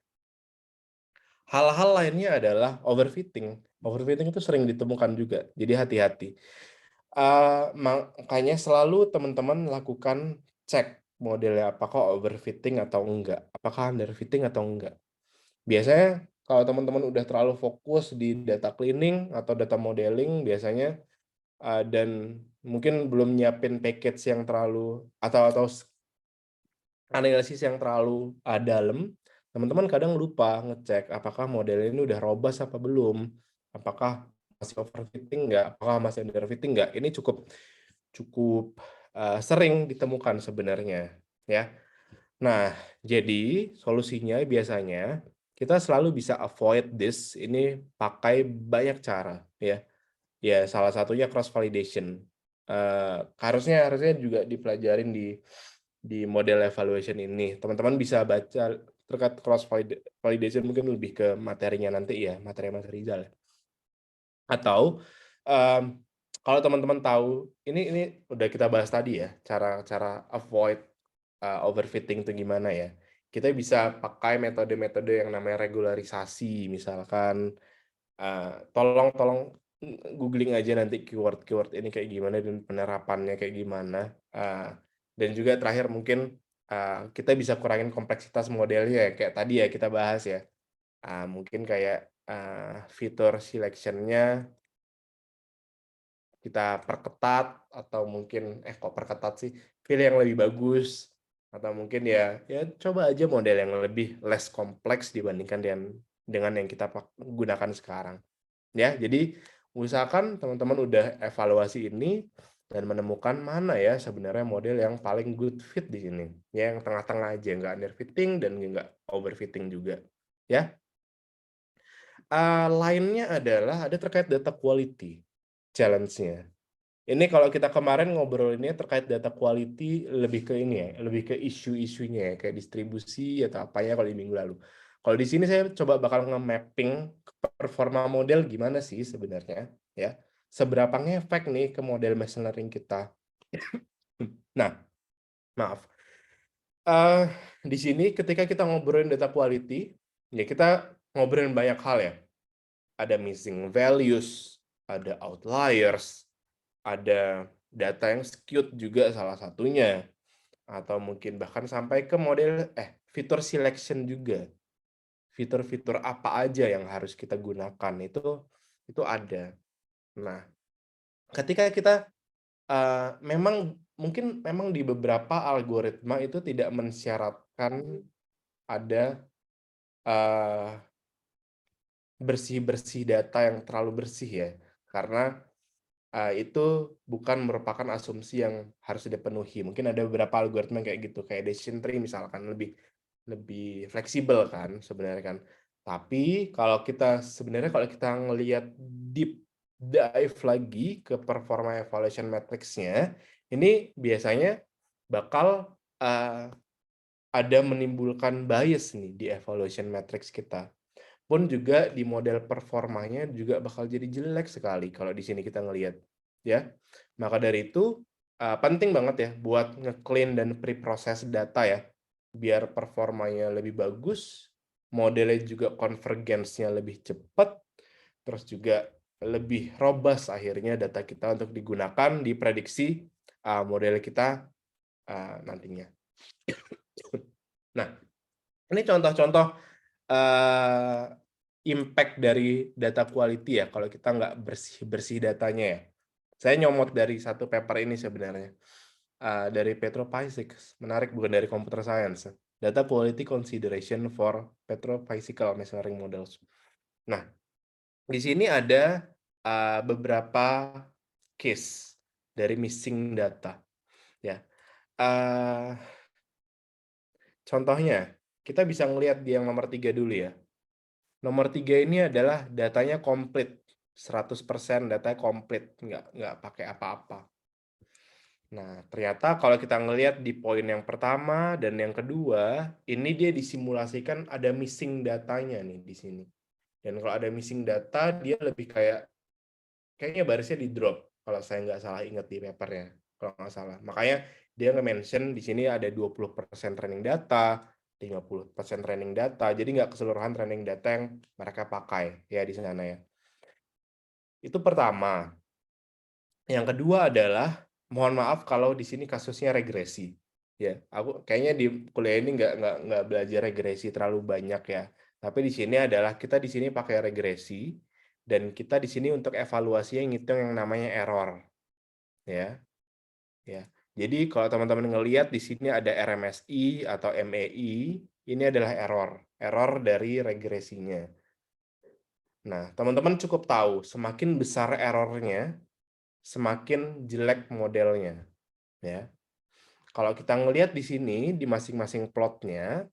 hal-hal lainnya adalah overfitting. Overfitting itu sering ditemukan juga, jadi hati-hati. Makanya selalu teman-teman lakukan cek modelnya apakah overfitting atau enggak, apakah underfitting atau enggak. Biasanya kalau teman-teman udah terlalu fokus di data cleaning atau data modeling, biasanya dan mungkin belum nyiapin package yang terlalu atau analisis yang terlalu dalam, teman-teman kadang lupa ngecek apakah model ini udah robust apa belum, apakah masih overfitting nggak, apakah masih underfitting nggak. Ini cukup cukup sering ditemukan sebenarnya, ya. Nah, jadi solusinya biasanya kita selalu bisa avoid this ini pakai banyak cara, ya. Ya, salah satunya cross validation. Harusnya juga dipelajarin di di model evaluation ini. Teman-teman bisa baca terkait cross validation mungkin lebih ke materinya nanti ya, materi Mas Rizal. Atau kalau teman-teman tahu ini udah kita bahas tadi ya, cara avoid overfitting itu gimana ya. Kita bisa pakai metode-metode yang namanya regularisasi, misalkan tolong googling aja nanti keyword-keyword ini kayak gimana dan penerapannya kayak gimana. Dan juga terakhir mungkin kita bisa kurangin kompleksitas modelnya ya, kayak tadi ya kita bahas ya. Mungkin kayak fitur selection-nya kita perketat, atau mungkin kok perketat sih, pilih yang lebih bagus, atau mungkin ya coba aja model yang lebih less kompleks dibandingkan dengan yang kita gunakan sekarang. Ya, jadi usahakan teman-teman udah evaluasi ini dan menemukan mana ya sebenarnya model yang paling good fit di sini. Ya, yang tengah-tengah aja, nggak underfitting dan nggak overfitting juga. Ya. Lainnya adalah ada terkait data quality challenge-nya. Ini kalau kita kemarin ngobrolinnya terkait data quality lebih ke ini ya, lebih ke isu-isunya ya, kayak distribusi atau apanya kalau di minggu lalu. Kalau di sini saya coba bakal nge-mapping performa model gimana sih sebenarnya, ya. Seberapa ngefek nih ke model machine learning kita. Nah, maaf. Di sini ketika kita ngobrolin data quality, ya kita ngobrolin banyak hal ya. Ada missing values, ada outliers, ada data yang skewed juga salah satunya, atau mungkin bahkan sampai ke model fitur selection juga. Fitur-fitur apa aja yang harus kita gunakan itu ada. Nah, ketika kita memang di beberapa algoritma itu tidak mensyaratkan ada bersih-bersih data yang terlalu bersih ya, karena itu bukan merupakan asumsi yang harus dipenuhi. Mungkin ada beberapa algoritma kayak gitu, kayak decision tree misalkan lebih fleksibel kan sebenarnya kan. Tapi kalau kita ngelihat deep dive lagi ke performa evaluation matrix-nya, ini biasanya bakal ada menimbulkan bias nih di evaluation matrix kita. Pun juga di model performanya juga bakal jadi jelek sekali kalau di sini kita ngelihat, ya. Maka dari itu, penting banget ya buat nge-clean dan pre-process data ya, biar performanya lebih bagus, modelnya juga convergence-nya lebih cepat, terus juga lebih robust akhirnya data kita untuk digunakan di prediksi model kita nantinya. Nah, ini contoh-contoh impact dari data quality ya, kalau kita nggak bersih-bersih datanya ya. Saya nyomot dari satu paper ini sebenarnya, dari Petrophysics, menarik bukan dari computer science. Data quality consideration for petrophysical machine learning models. Nah, di sini ada beberapa case dari missing data, ya. Contohnya, kita bisa ngelihat di yang nomor 3 dulu ya. Nomor 3 ini adalah datanya komplit, 100% datanya komplit, nggak pakai apa-apa. Nah, ternyata kalau kita ngelihat di poin yang pertama dan yang kedua, ini dia disimulasikan ada missing datanya nih di sini. Dan kalau ada missing data, dia lebih kayaknya barisnya di drop, kalau saya nggak salah ingat di papernya, kalau nggak salah. Makanya dia nge-mention di sini ada 20% training data, 50% training data, jadi nggak keseluruhan training data yang mereka pakai ya di sana ya. Itu pertama. Yang kedua adalah, mohon maaf kalau di sini kasusnya regresi. Ya, aku kayaknya di kuliah ini nggak belajar regresi terlalu banyak ya. Tapi di sini adalah kita di sini pakai regresi, dan kita di sini untuk evaluasinya ngitung yang namanya error. Ya. Ya. Jadi kalau teman-teman ngelihat di sini ada RMSI atau MEI, ini adalah error dari regresinya. Nah, teman-teman cukup tahu, semakin besar errornya, semakin jelek modelnya. Ya. Kalau kita ngelihat di sini, di masing-masing plotnya,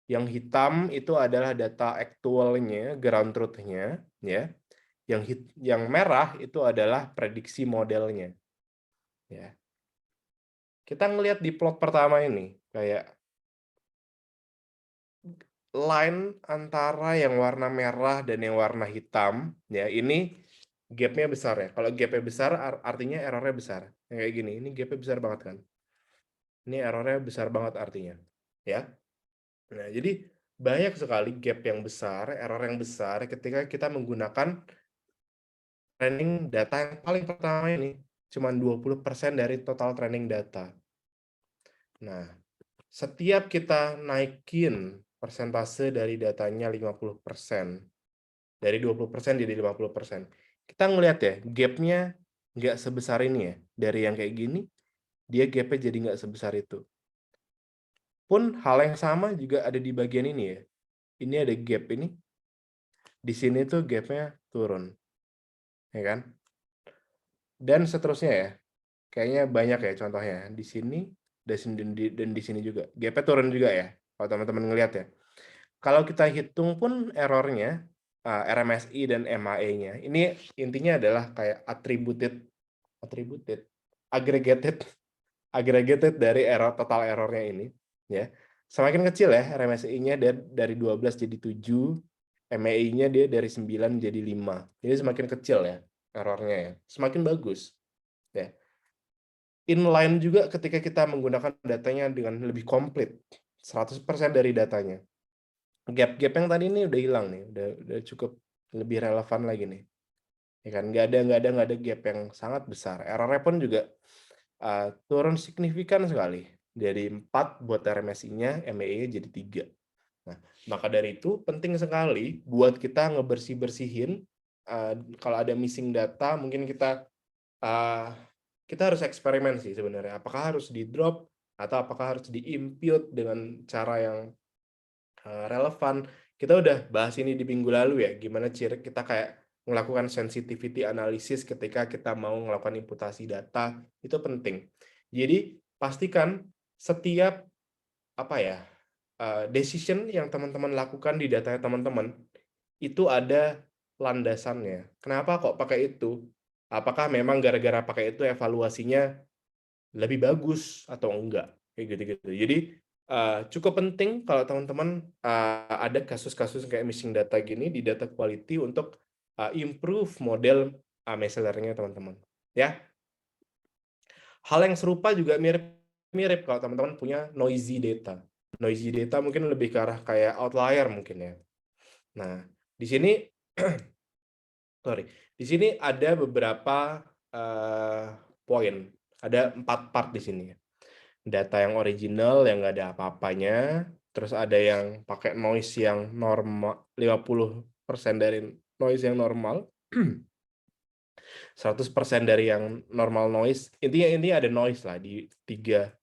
yang hitam itu adalah data aktualnya, ground truth-nya, ya. Yang merah itu adalah prediksi modelnya. Ya. Kita ngelihat di plot pertama ini. kayak line antara yang warna merah dan yang warna hitam, ya ini gap-nya besar ya. Kalau gap-nya besar artinya error-nya besar. Yang kayak gini, ini gap-nya besar banget kan. Ini error-nya besar banget artinya, ya. Nah, jadi banyak sekali gap yang besar, error yang besar ketika kita menggunakan training data yang paling pertama ini. Cuman 20% dari total training data. Nah, setiap kita naikin persentase dari datanya 50%, dari 20% jadi 50%. Kita ngelihat ya, gap-nya nggak sebesar ini ya. Dari yang kayak gini, dia gap-nya jadi nggak sebesar itu. Pun hal yang sama juga ada di bagian ini ya. Ini ada gap ini. Di sini tuh gap-nya turun. Ya kan? Dan seterusnya ya. Kayaknya banyak ya contohnya. Di sini, dan di sini juga. Gap-nya turun juga ya. Kalau teman-teman ngelihat ya. Kalau kita hitung pun errornya, RMSI dan MAE-nya, ini intinya adalah kayak aggregated dari total errornya ini, ya. Semakin kecil ya RMSI-nya dari 12 jadi 7, MAE-nya dia dari 9 jadi 5. Jadi semakin kecil ya errornya ya, semakin bagus. Ya. Inline juga ketika kita menggunakan datanya dengan lebih komplit, 100% dari datanya. Gap-gap yang tadi ini udah hilang nih, udah cukup lebih relevan lagi nih. Ya kan, nggak ada gap yang sangat besar. Error-nya pun juga turun signifikan sekali. Dari 4 buat RMSI-nya, MAE-nya jadi 3. Nah, maka dari itu penting sekali buat kita ngebersih-bersihin kalau ada missing data, mungkin kita harus eksperimen sih sebenarnya. Apakah harus di-drop atau apakah harus di-impute dengan cara yang relevan. Kita udah bahas ini di minggu lalu ya, gimana cara kita kayak melakukan sensitivity analysis ketika kita mau melakukan imputasi data, itu penting. Jadi pastikan setiap decision yang teman-teman lakukan di data teman-teman itu ada landasannya. Kenapa kok pakai itu? Apakah memang gara-gara pakai itu evaluasinya lebih bagus atau enggak? Kayak gitu-gitu. Jadi cukup penting kalau teman-teman ada kasus-kasus kayak missing data gini di data quality untuk improve model machine learning-nya teman-teman. Ya. Hal yang serupa juga mirip kalau teman-teman punya noisy data. Noisy data mungkin lebih ke arah kayak outlier mungkin ya. Nah, di sini di sini ada beberapa poin. Ada 4 part di sini. Data yang original yang nggak ada apa-apanya, terus ada yang pakai noise yang normal, 50% dari noise yang normal, 100% dari yang normal noise. Intinya ada noise lah di 3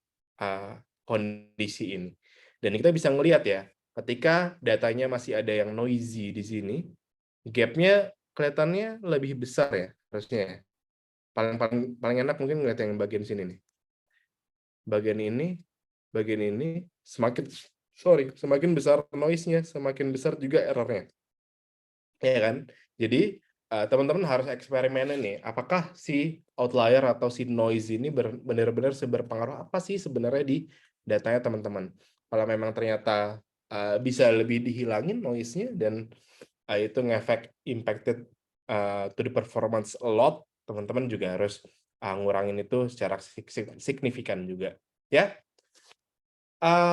kondisi ini. Dan kita bisa ngelihat ya, ketika datanya masih ada yang noisy di sini, gap-nya kelihatannya lebih besar ya harusnya ya. Paling enak mungkin ngeliat yang bagian sini nih. Bagian ini semakin besar noise-nya, semakin besar juga error-nya. Ya kan? Jadi teman-teman harus eksperimen nih, apakah si outlier atau si noise ini benar-benar berpengaruh apa sih sebenarnya di datanya teman-teman. Kalau memang ternyata bisa lebih dihilangin noise-nya dan itu ngefek impacted to the performance a lot, teman-teman juga harus ngurangin itu secara signifikan juga. Ya.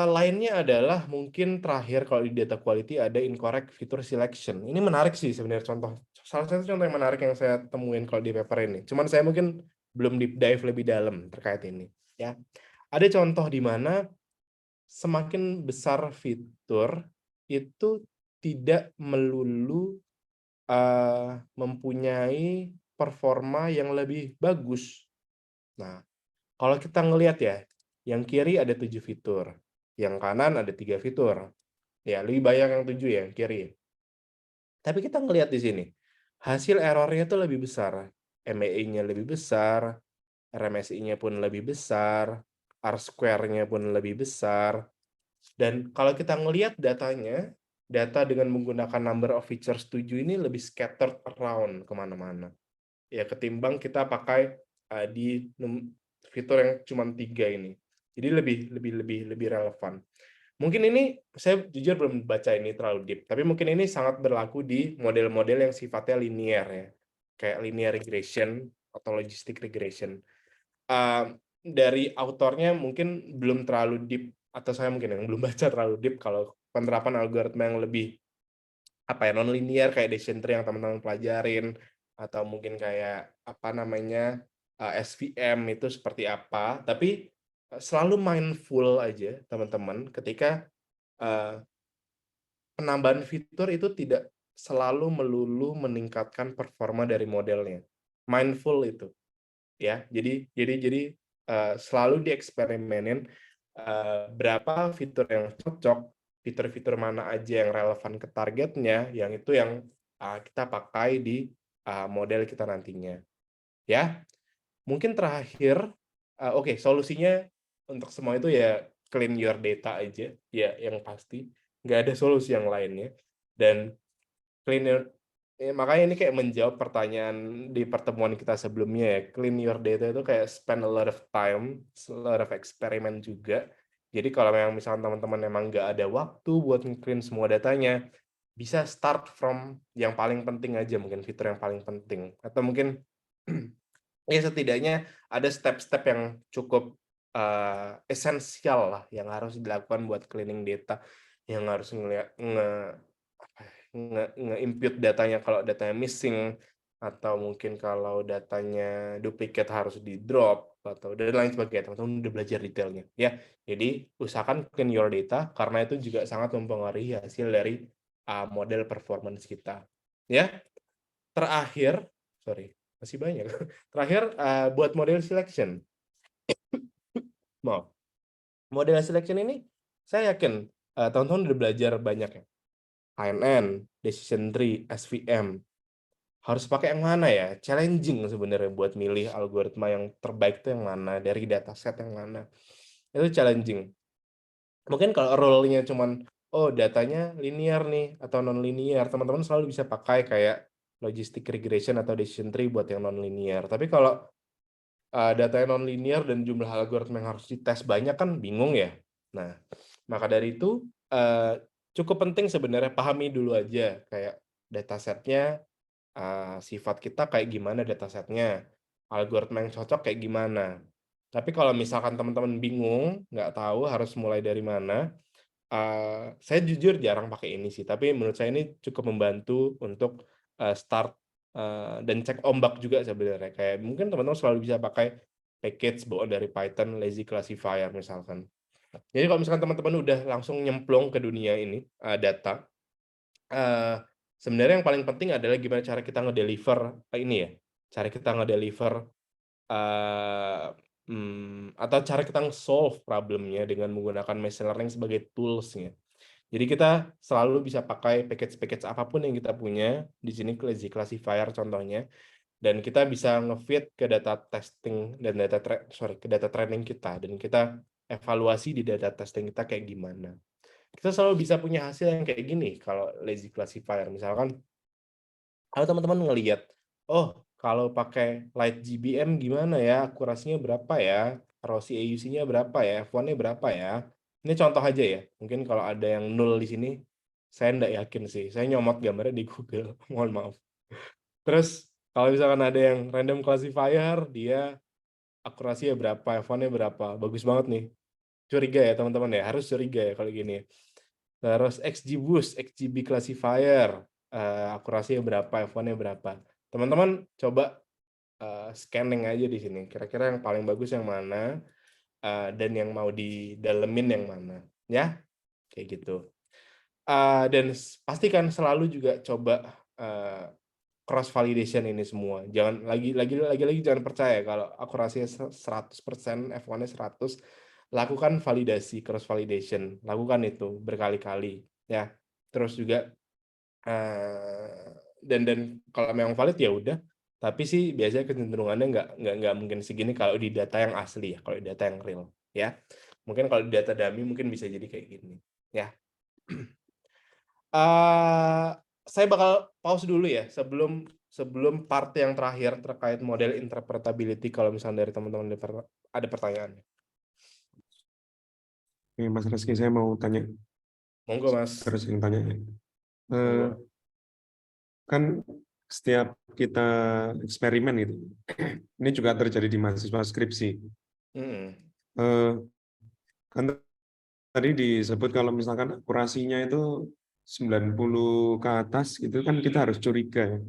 Lainnya adalah mungkin terakhir kalau di data quality ada incorrect feature selection. Ini menarik sih sebenarnya salah satu contoh yang menarik yang saya temuin kalau di paper ini. Cuman saya mungkin belum deep dive lebih dalam terkait ini. Ya, ada contoh di mana semakin besar fitur itu tidak melulu mempunyai performa yang lebih bagus. Nah, kalau kita ngelihat ya, yang kiri ada 7 fitur, yang kanan ada 3 fitur. Ya, lebih banyak yang 7 ya, yang kiri. Tapi kita ngelihat di sini, hasil errornya itu lebih besar. MAE-nya lebih besar, RMSI-nya pun lebih besar, R-square-nya pun lebih besar. Dan kalau kita ngelihat datanya, data dengan menggunakan number of features 7 ini lebih scattered around kemana-mana. Ya, ketimbang kita pakai di fitur yang cuma 3 ini. Jadi lebih relevan. Mungkin ini saya jujur belum baca ini terlalu deep, tapi mungkin ini sangat berlaku di model-model yang sifatnya linear ya, kayak linear regression atau logistic regression. Dari autornya mungkin belum terlalu deep, atau saya mungkin yang belum baca terlalu deep kalau penerapan algoritma yang lebih apa ya, non linear kayak decision tree yang teman-teman pelajarin, atau mungkin kayak apa namanya SVM itu seperti apa. Tapi selalu mindful aja teman-teman ketika penambahan fitur itu tidak selalu melulu meningkatkan performa dari modelnya. Mindful itu ya. Jadi selalu dieksperimenin berapa fitur yang cocok, fitur-fitur mana aja yang relevan ke targetnya, yang itu yang kita pakai di model kita nantinya. Ya, mungkin terakhir, oke, solusinya untuk semua itu ya clean your data aja, ya yang pasti. Nggak ada solusi yang lainnya. Dan clean your, makanya ini kayak menjawab pertanyaan di pertemuan kita sebelumnya ya. Clean your data itu kayak spend a lot of time, a lot of experiment juga. Jadi kalau memang misalnya teman-teman memang nggak ada waktu buat nge-clean semua datanya, bisa start from yang paling penting aja, mungkin fitur yang paling penting. Atau mungkin ya setidaknya ada step-step yang cukup esensial lah yang harus dilakukan buat cleaning data, yang harus ngeliat nge-impute datanya kalau datanya missing, atau mungkin kalau datanya duplicate harus di drop, atau dan lain sebagainya. Teman-teman udah belajar detailnya ya. Jadi usahakan clean your data karena itu juga sangat mempengaruhi hasil dari model performance kita ya. Terakhir, sorry, masih banyak. Terakhir, buat model selection. Maaf. Model selection ini, saya yakin teman-teman udah belajar banyak ya. KNN, decision tree, SVM. Harus pakai yang mana ya? Challenging sebenarnya buat milih algoritma yang terbaik itu yang mana, dari dataset yang mana. Itu challenging. Mungkin kalau role-nya cuman, oh datanya linear nih, atau non-linear, teman-teman selalu bisa pakai kayak logistic regression atau decision tree buat yang non-linear. Tapi kalau datanya non-linear dan jumlah algoritma yang harus dites banyak kan bingung ya. Nah, maka dari itu cukup penting sebenarnya pahami dulu aja kayak datasetnya, sifat kita kayak gimana datasetnya, algoritma yang cocok kayak gimana. Tapi kalau misalkan teman-teman bingung, nggak tahu harus mulai dari mana, saya jujur jarang pakai ini sih, tapi menurut saya ini cukup membantu untuk start dan cek ombak juga sebenarnya. Kayak mungkin teman-teman selalu bisa pakai package bawaan dari Python lazy classifier misalkan. Jadi kalau misalkan teman-teman udah langsung nyemplung ke dunia ini data, sebenarnya yang paling penting adalah gimana cara kita ngedeliver ini ya, cara kita ngedeliver atau cara kita solve problemnya dengan menggunakan machine learning sebagai toolsnya. Jadi kita selalu bisa pakai package-package apapun yang kita punya, di sini lazy classifier contohnya, dan kita bisa nge-feed ke data testing dan ke data training kita, dan kita evaluasi di data testing kita kayak gimana. Kita selalu bisa punya hasil yang kayak gini kalau lazy classifier. Misalkan, kalau teman-teman ngelihat, oh kalau pakai light GBM gimana ya, akurasinya berapa ya, ROC AUC-nya berapa ya, F1-nya berapa ya. Ini contoh aja ya, mungkin kalau ada yang nol di sini, saya nggak yakin sih, saya nyomot gambarnya di Google, mohon maaf. Terus kalau misalkan ada yang random classifier, dia akurasinya berapa, F1-nya berapa, bagus banget nih. Curiga ya teman-teman ya, harus curiga ya kalau gini. Terus XGBoost, XGB classifier, akurasinya berapa, F1-nya berapa. Teman-teman coba scanning aja di sini, kira-kira yang paling bagus yang mana, dan yang mau didalemin yang mana, ya, kayak gitu. Dan pastikan selalu juga coba cross validation ini semua. Jangan lagi jangan percaya kalau akurasinya 100%, F1-nya 100, lakukan validasi, cross validation. Lakukan itu berkali-kali ya. Terus juga dan kalau memang valid ya udah. Tapi sih biasanya kecenderungannya nggak mungkin segini kalau di data yang asli ya, kalau di data yang real ya. Mungkin kalau di data dummy mungkin bisa jadi kayak gini ya. Saya bakal pause dulu ya sebelum part yang terakhir terkait model interpretability, kalau misalnya dari teman-teman ada pertanyaan.
Mas Reski, saya mau tanya
Monggo Mas,
terus yang tanya. Eh,
monggo.
kan setiap kita eksperimen gitu, ini juga terjadi di mahasiswa skripsi.
Mm-mm.
Eh, kan tadi disebut kalau misalkan akurasinya itu 90 ke atas, itu kan kita harus curiga ya.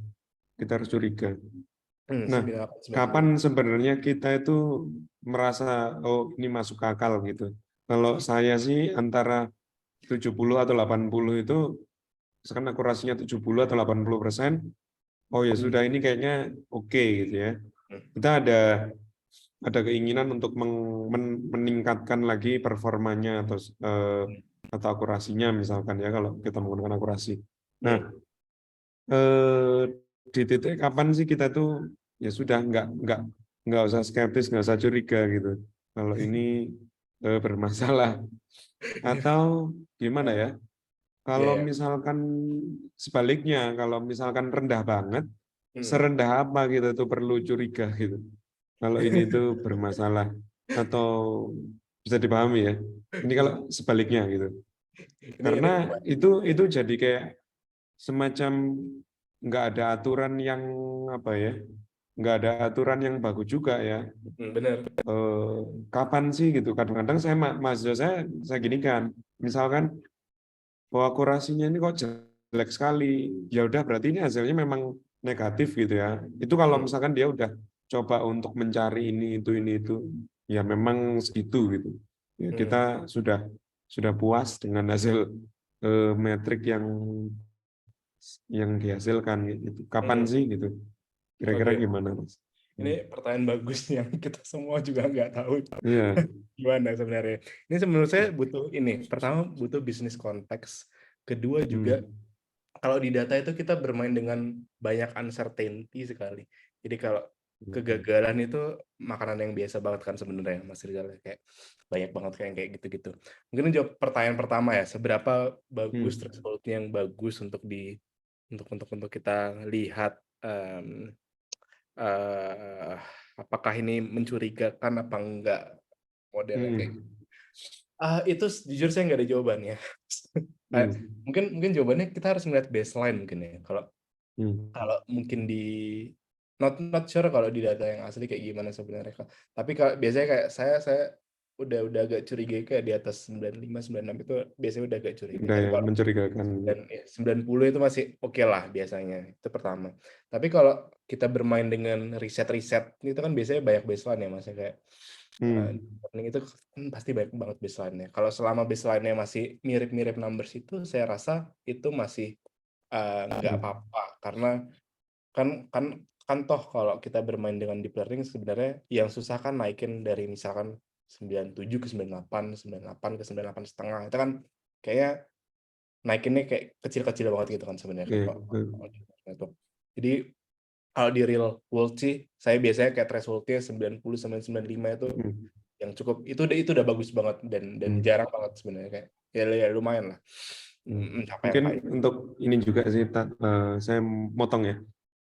Kita harus curiga. Nah,
98, 90.
kapan sebenarnya kita itu merasa, oh ini masuk akal gitu. Kalau saya sih antara 70 atau 80 itu, misalkan akurasinya 70 atau 80%, oh ya sudah ini kayaknya oke gitu ya. Kita ada keinginan untuk meningkatkan lagi performanya atau akurasinya misalkan ya kalau kita menggunakan akurasi. Nah,
Hmm.
eh, di titik kapan sih kita tuh ya sudah nggak usah skeptis, nggak usah curiga gitu. Kalau ini bermasalah atau gimana ya?
Iya,
Kalau
ya.
misalkan sebaliknya, kalau misalkan rendah banget,
Hmm.
serendah apa kita tuh perlu curiga gitu. Kalau ini tuh bermasalah atau bisa dipahami ya. Ini kalau sebaliknya gitu.
Ini
Karena
ini
itu jadi kayak semacam nggak ada aturan yang apa ya, nggak ada aturan yang bagus juga ya.
benar.
Eh, Kapan sih gitu? Kadang-kadang mahasiswa saya gini kan, misalkan bahwa akurasinya ini kok jelek sekali, ya udah berarti ini hasilnya memang negatif gitu ya. Itu kalau
Hmm.
misalkan dia udah coba untuk mencari ini itu, ya memang segitu gitu. Ya, kita
Hmm.
sudah puas dengan hasil metrik yang dihasilkan gitu. Kapan
Hmm.
sih gitu? Kira-kira
Oke.
gimana, Mas?
Ini pertanyaan bagus nih yang kita semua juga nggak tahu
Iya.
gimana sebenarnya. Ini menurut saya butuh ini. Pertama butuh bisnis konteks. Kedua juga
Hmm.
kalau di data itu kita bermain dengan banyak uncertainty sekali. Jadi kalau kegagalan itu makanan yang biasa banget kan sebenarnya Mas Rizal, kayak banyak banget kayak gitu-gitu. Mungkin jawab pertanyaan pertama ya, seberapa bagus
Hmm.
thresholdnya yang bagus untuk untuk kita lihat eh, apakah ini mencurigakan apa enggak modelnya kayak gitu.
Hmm.
Itu jujur saya nggak ada jawabannya. Kayak,
Hmm.
mungkin jawabannya kita harus melihat baseline mungkin ya. Kalau
Hmm.
kalau mungkin di not sure kalau di data yang asli kayak gimana sebenarnya Kak. Tapi kalau biasanya kayak saya udah agak curiga kayak di atas 95 96 itu biasanya udah agak curiga.
Udah
Tapi
ya
kalau
mencurigakan.
90 itu masih oke lah biasanya. Itu pertama. Tapi kalau kita bermain dengan riset-riset itu kan biasanya banyak baseline ya Mas ya, kayak
Hmm.
learning itu kan pasti banyak banget baseline-nya. Kalau selama baseline-nya masih mirip-mirip numbers itu saya rasa itu masih nggak
Hmm.
apa-apa karena kan kan kan toh kalau kita bermain dengan deep learning sebenarnya yang susah kan naikin dari misalkan 97 ke 98, 98 ke 98 setengah itu kan kayaknya naikinnya kayak kecil-kecil banget gitu kan sebenarnya kan
Oke.
kalau di itu. Jadi kalau di real world sih saya biasanya kayak threshold-nya 90 sampai 95 itu
Hmm.
yang cukup itu udah bagus banget dan
Hmm.
jarang banget sebenarnya kayak ya lumayan lah
Hmm.
mencapai
Mungkin
angka itu.
untuk ini juga sih, saya motong ya.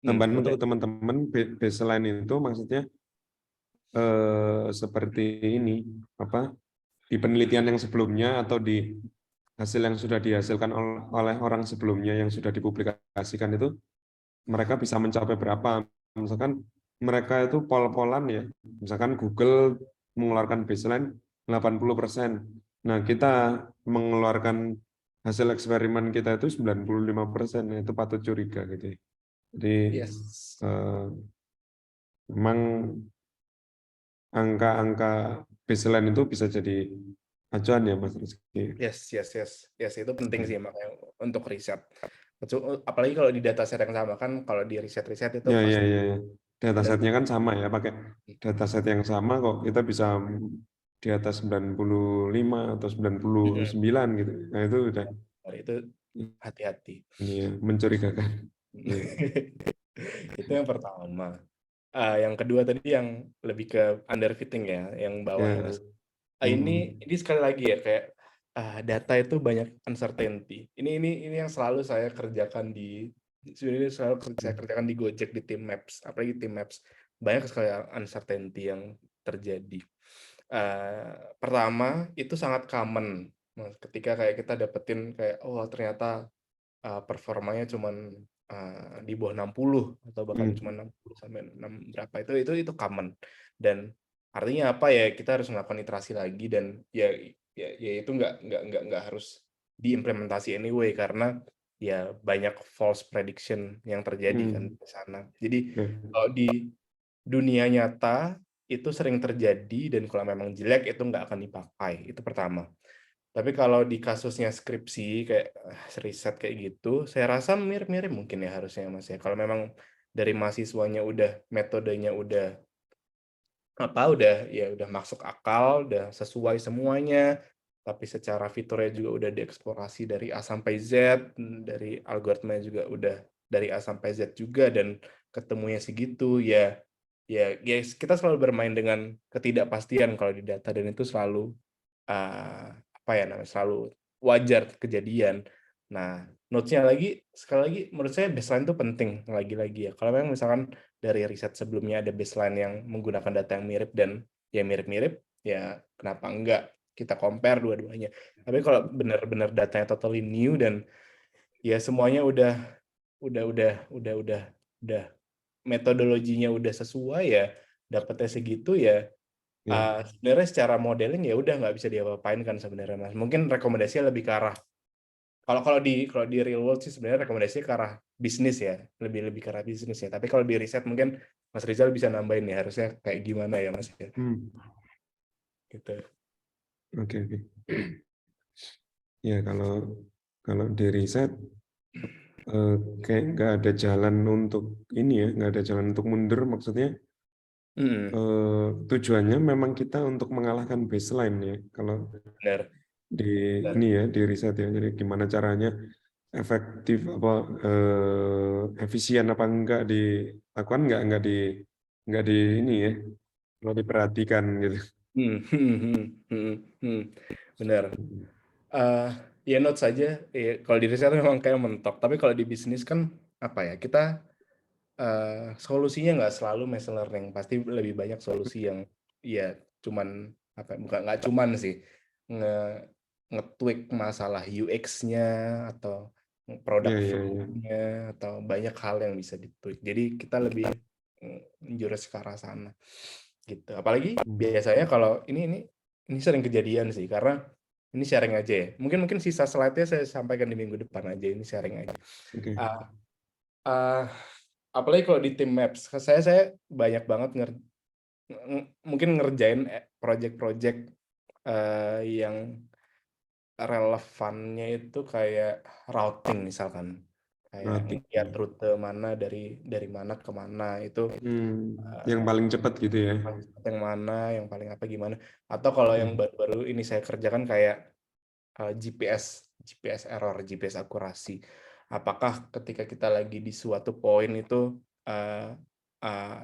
Tambahan untuk
Boleh.
teman-teman, baseline itu maksudnya seperti ini, apa di penelitian yang sebelumnya atau di hasil yang sudah dihasilkan oleh orang sebelumnya yang sudah dipublikasikan itu, mereka bisa mencapai berapa. Misalkan mereka itu pol-polan ya. Misalkan Google mengeluarkan baseline 80%. Nah, kita mengeluarkan hasil eksperimen kita itu 95%, itu patut curiga gitu ya. Jadi
Yes.
eh, memang angka-angka baseline itu bisa jadi acuan ya Mas Rizky.
Yes, itu penting sih makanya untuk riset. Apalagi kalau di dataset yang sama kan, kalau di riset-riset itu
Ya, ya,
pasti
ya, ya.
ada
Datasetnya kan sama ya, pakai dataset yang sama kok kita bisa di atas 95 atau 99 gitu. Nah, itu udah
itu hati-hati.
ini ya, mencurigakan. Iya.
Itu yang pertama. Yang kedua tadi yang lebih ke underfitting ya, yang bawahnya
Ya.
Mas.
Mm-mm.
Ini sekali lagi ya kayak data itu banyak uncertainty. Ini yang selalu saya kerjakan sebenarnya selalu saya kerjakan di Gojek di tim Maps, apalagi tim Maps banyak sekali uncertainty yang terjadi. Pertama itu sangat common, ketika kayak kita dapetin kayak, oh ternyata, performanya cuman, di bawah 60 atau bahkan cuma 60 sampai 6 berapa, itu common. Dan artinya apa ya, kita harus melakukan iterasi lagi dan ya itu nggak harus diimplementasi anyway, karena ya banyak false prediction yang terjadi kan di sana. Jadi
Ya.
kalau di dunia nyata itu sering terjadi, dan kalau memang jelek itu nggak akan dipakai, itu pertama. Tapi kalau di kasusnya skripsi kayak riset kayak gitu, saya rasa mirip-mirip mungkin ya harusnya Mas ya. Kalau memang dari mahasiswanya metodenya udah masuk akal, udah sesuai semuanya, tapi secara fiturnya juga udah dieksplorasi dari A sampai Z, dari algoritma juga udah dari A sampai Z juga, dan ketemunya segitu, ya kita selalu bermain dengan ketidakpastian kalau di data, dan itu selalu apa ya namanya, selalu wajar kejadian. Nah, notes-nya lagi, sekali lagi menurut saya baseline itu penting lagi-lagi ya. Kalau memang misalkan dari riset sebelumnya ada baseline yang menggunakan data yang mirip dan ya mirip-mirip, ya kenapa enggak kita compare dua-duanya. Tapi kalau benar-benar datanya totally new dan ya semuanya udah metodologinya udah sesuai, ya dapatnya segitu, ya
Ya.
sebenarnya secara modeling ya udah nggak bisa diapa-apain kan sebenarnya Mas. Mungkin rekomendasinya lebih ke arah, kalau di real world sih sebenarnya rekomendasinya ke arah bisnis ya, lebih ke arah bisnis ya. Tapi kalau di riset mungkin Mas Rizal bisa nambahin ya, harusnya kayak gimana ya Mas ya, gitu.
Oke, oke. Ya, kalau kalau di riset kayak nggak ada jalan untuk ini ya, nggak ada jalan untuk mundur. Maksudnya tujuannya memang kita untuk mengalahkan baseline ya. Kalau
Benar,
di
benar.
ini ya di riset ya, jadi gimana caranya efektif apa efisien apa enggak dilakukan, nggak di ini ya, kalau diperhatikan gitu.
Hmm, hmm, hmm, hmm, hmm. Benar. Eh, ya note saja, ya, kalau di riset memang kayak mentok, tapi kalau di bisnis kan apa ya, kita solusinya nggak selalu machine learning, pasti lebih banyak solusi yang ya cuman apa, bukan nggak cuman sih, nge nge-tweak masalah UX-nya atau produk
Ya, ya, ya.
flow-nya, atau banyak hal yang bisa di-tweak. Jadi kita lebih menjurus ke arah sana gitu. Apalagi biasanya kalau ini sering kejadian sih, karena ini sharing aja ya. Mungkin sisa slide-nya saya sampaikan di minggu depan aja, ini sharing aja.
Oke.
Uh, uh, Apalagi kalau di tim Maps, saya banyak banget mungkin ngerjain project-project yang relevannya itu kayak routing misalkan, kayak
Berarti
ngeliat rute mana dari mana ke mana itu,
yang paling cepat gitu ya.
yang mana yang paling apa gimana. Atau kalau yang baru-baru ini saya kerjakan kayak GPS error, GPS akurasi. Apakah ketika kita lagi di suatu poin itu uh, uh,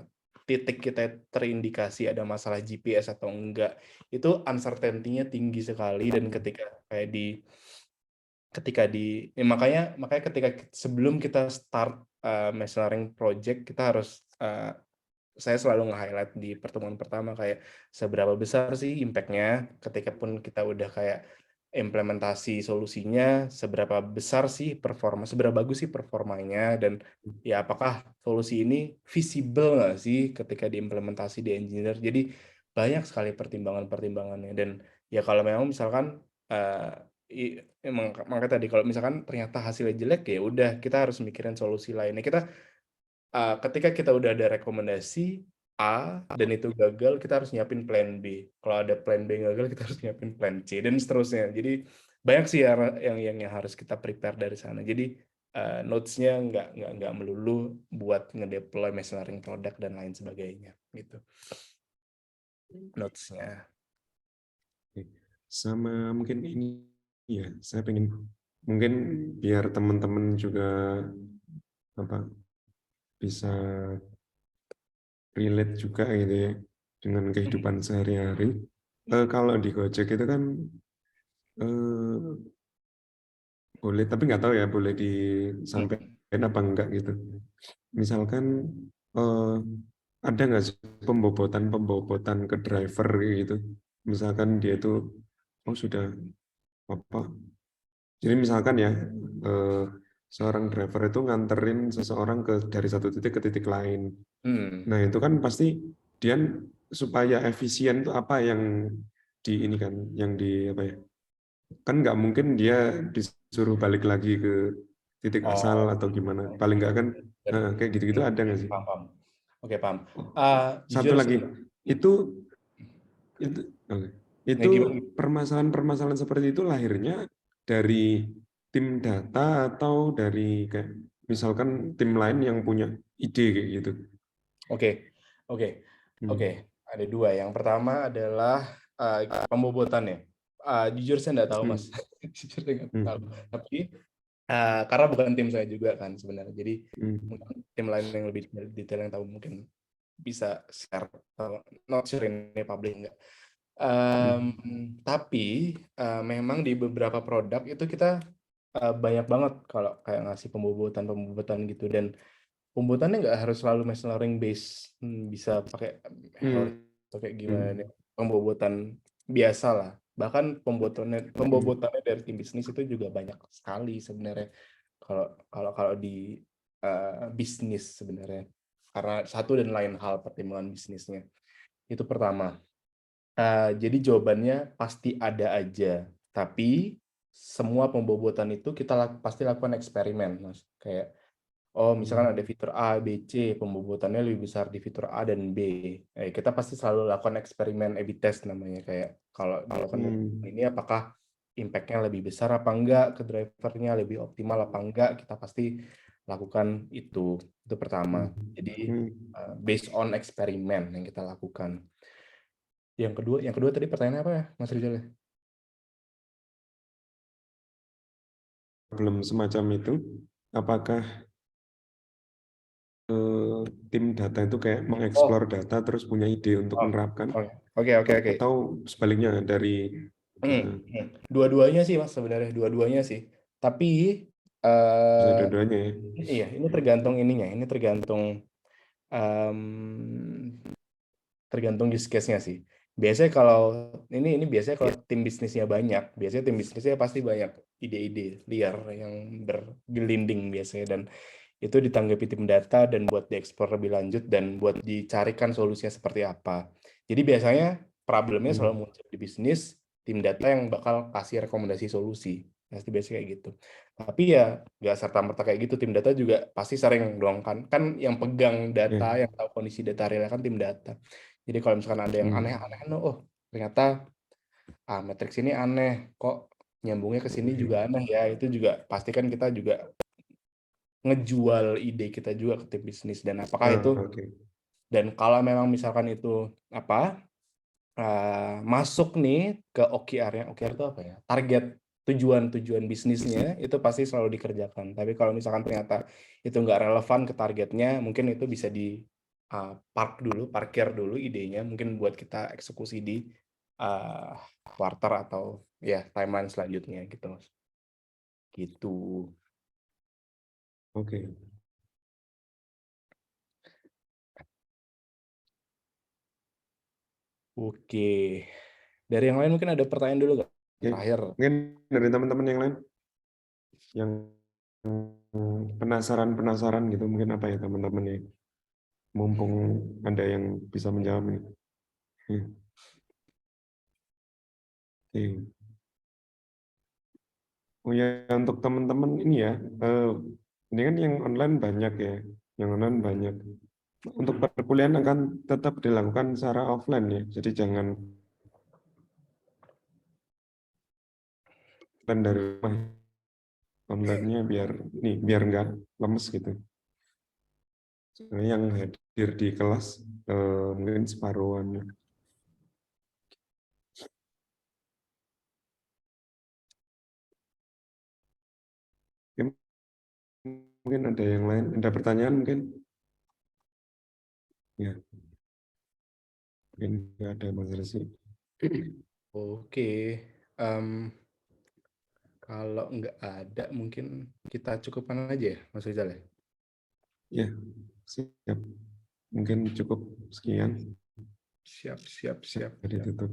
titik kita terindikasi ada masalah GPS atau enggak, itu uncertainty-nya tinggi sekali, dan makanya ketika sebelum kita start machine learning project, kita harus saya selalu nge-highlight di pertemuan pertama kayak seberapa besar sih impact-nya, ketika pun kita udah kayak implementasi solusinya, seberapa besar sih seberapa bagus sih performanya, dan ya apakah solusi ini visible nggak sih ketika diimplementasi di engineer. Jadi banyak sekali pertimbangan-pertimbangannya, dan ya kalau memang misalkan makanya tadi kalau misalkan ternyata hasilnya jelek, ya udah kita harus mikirin solusi lainnya. Ketika kita udah ada rekomendasi A dan itu gagal, kita harus nyiapin plan B. Kalau ada plan B gagal, kita harus nyiapin plan C dan seterusnya. Jadi banyak sih yang harus kita prepare dari sana. Jadi notes-nya nggak melulu buat ngedeploy machine learning product dan lain sebagainya gitu. Notes-nya.
Sama mungkin ini ya, saya pengen mungkin biar teman-teman juga apa bisa relate juga gitu ya dengan kehidupan sehari-hari. Kalau di Gojek itu kan boleh, tapi nggak tahu ya boleh disampaikan apa enggak gitu. Misalkan ada nggak sih pembobotan ke driver gitu? misalkan dia itu sudah apa? Jadi misalkan ya seorang driver itu nganterin seseorang dari satu titik ke titik lain. Nah itu kan pasti dia supaya efisien itu apa yang di ini kan, yang di apa ya? Kan nggak mungkin dia disuruh balik lagi ke titik asal atau gimana. Paling nggak kan kayak gitu-gitu ada nggak sih?
Paham, paham. Oke, paham.
Satu
Jujur
lagi
sebenarnya.
itu itu oke.
Ya,
Itu
gimana?
permasalahan-permasalahan seperti itu lahirnya dari tim data atau dari kayak misalkan tim lain yang punya ide kayak gitu.
Oke, oke, oke.
Hmm.
Ada dua. Yang pertama adalah pembobotannya. Jujur saya nggak tahu, Mas.
Hmm.
Jujur saya nggak tahu.
Hmm.
Tapi karena bukan tim saya juga kan sebenarnya. Jadi
Hmm.
mungkin tim lain yang lebih detail yang tahu mungkin bisa share. Not sure ini public nggak.
Hmm.
Tapi memang di beberapa produk itu kita banyak banget kalau kayak ngasih pembobotan gitu, dan pembobotannya nggak harus selalu machine learning base, bisa pakai health
Hmm.
atau kayak gimana
Hmm.
nih, pembobotan biasa lah. Bahkan
Hmm.
pembobotannya dari tim bisnis itu juga banyak sekali sebenarnya kalau kalau kalau di bisnis sebenarnya, karena satu dan lain hal pertimbangan bisnisnya. Itu pertama. Jadi jawabannya pasti ada aja, tapi semua pembobotan itu kita pasti lakukan eksperimen, Mas. Kayak, oh misalkan ada
Hmm.
fitur A, B, C, pembobotannya lebih besar di fitur A dan B. Kita pasti selalu lakukan eksperimen A/B test namanya. Kayak kalau dilakukan
Hmm.
ini apakah impact-nya lebih besar apa enggak ke drivernya, lebih optimal apa enggak, kita pasti lakukan itu. Itu pertama. Jadi
Hmm.
based on eksperimen yang kita lakukan. Yang kedua tadi pertanyaannya apa ya, Mas Rizal?
Problem semacam itu, apakah tim data itu kayak mengeksplor
Oh,
data terus punya ide untuk
oh,
menerapkan
oke.
atau sebaliknya dari
Dua-duanya sih, Mas, sebenarnya dua-duanya sih. Tapi
bisa
eh
dua-duanya ya.
iya, ini tergantung ininya, ini tergantung em, tergantung use case-nya sih. Biasanya kalau ini biasanya kalau tim bisnisnya banyak, biasanya tim bisnisnya pasti banyak ide-ide liar yang bergelinding biasanya, dan itu ditanggapi tim data dan buat diekspor lebih lanjut dan buat dicarikan solusinya seperti apa. Jadi biasanya problemnya selalu
Hmm.
muncul di bisnis, tim data yang bakal kasih rekomendasi solusi. Pasti biasanya kayak gitu. Tapi ya nggak serta-merta kayak gitu. Tim data juga pasti sering dong kan. Kan yang pegang data,
Ya.
yang tahu kondisi data realnya kan tim data. Jadi kalau misalkan ada yang
Hmm.
aneh-aneh, oh ternyata matriks ini aneh, kok nyambungnya ke sini juga
Oke.
aneh ya. Itu juga pasti kan kita juga ngejual ide kita juga ke tim bisnis, dan apakah itu,
Oke.
dan kalau memang misalkan itu apa masuk nih ke OKR-nya. OKR itu apa ya, target, tujuan bisnisnya, itu pasti selalu dikerjakan. Tapi kalau misalkan ternyata itu nggak relevan ke targetnya, mungkin itu bisa di parkir dulu idenya, mungkin buat kita eksekusi di uh, quarter atau ya timeline selanjutnya gitu, Mas. Gitu.
Oke.
Oke. Dari yang lain mungkin ada pertanyaan dulu nggak?
Oke.
Terakhir.
Mungkin dari teman-teman yang lain yang penasaran gitu mungkin apa ya teman-teman ya. Mumpung ada yang bisa menjawab nih. Oke. Oh ya, untuk teman-teman ini ya, ini kan yang online banyak ya, yang online banyak. Untuk perkuliahan akan tetap dilakukan secara offline ya, jadi jangan online dari rumah. Online-nya biar nggak lemes gitu. Soalnya yang hadir di kelas mungkin separuhan. Ya, mungkin ada yang lain, ada pertanyaan mungkin? Ya, mungkin nggak ada masalah sih.
Oke. Em, Kalau nggak ada, mungkin kita cukupkan aja ya, Mas Rizal ya.
Ya, siap. Mungkin cukup sekian.
Siap, siap,
Bisa
siap.
ditutup.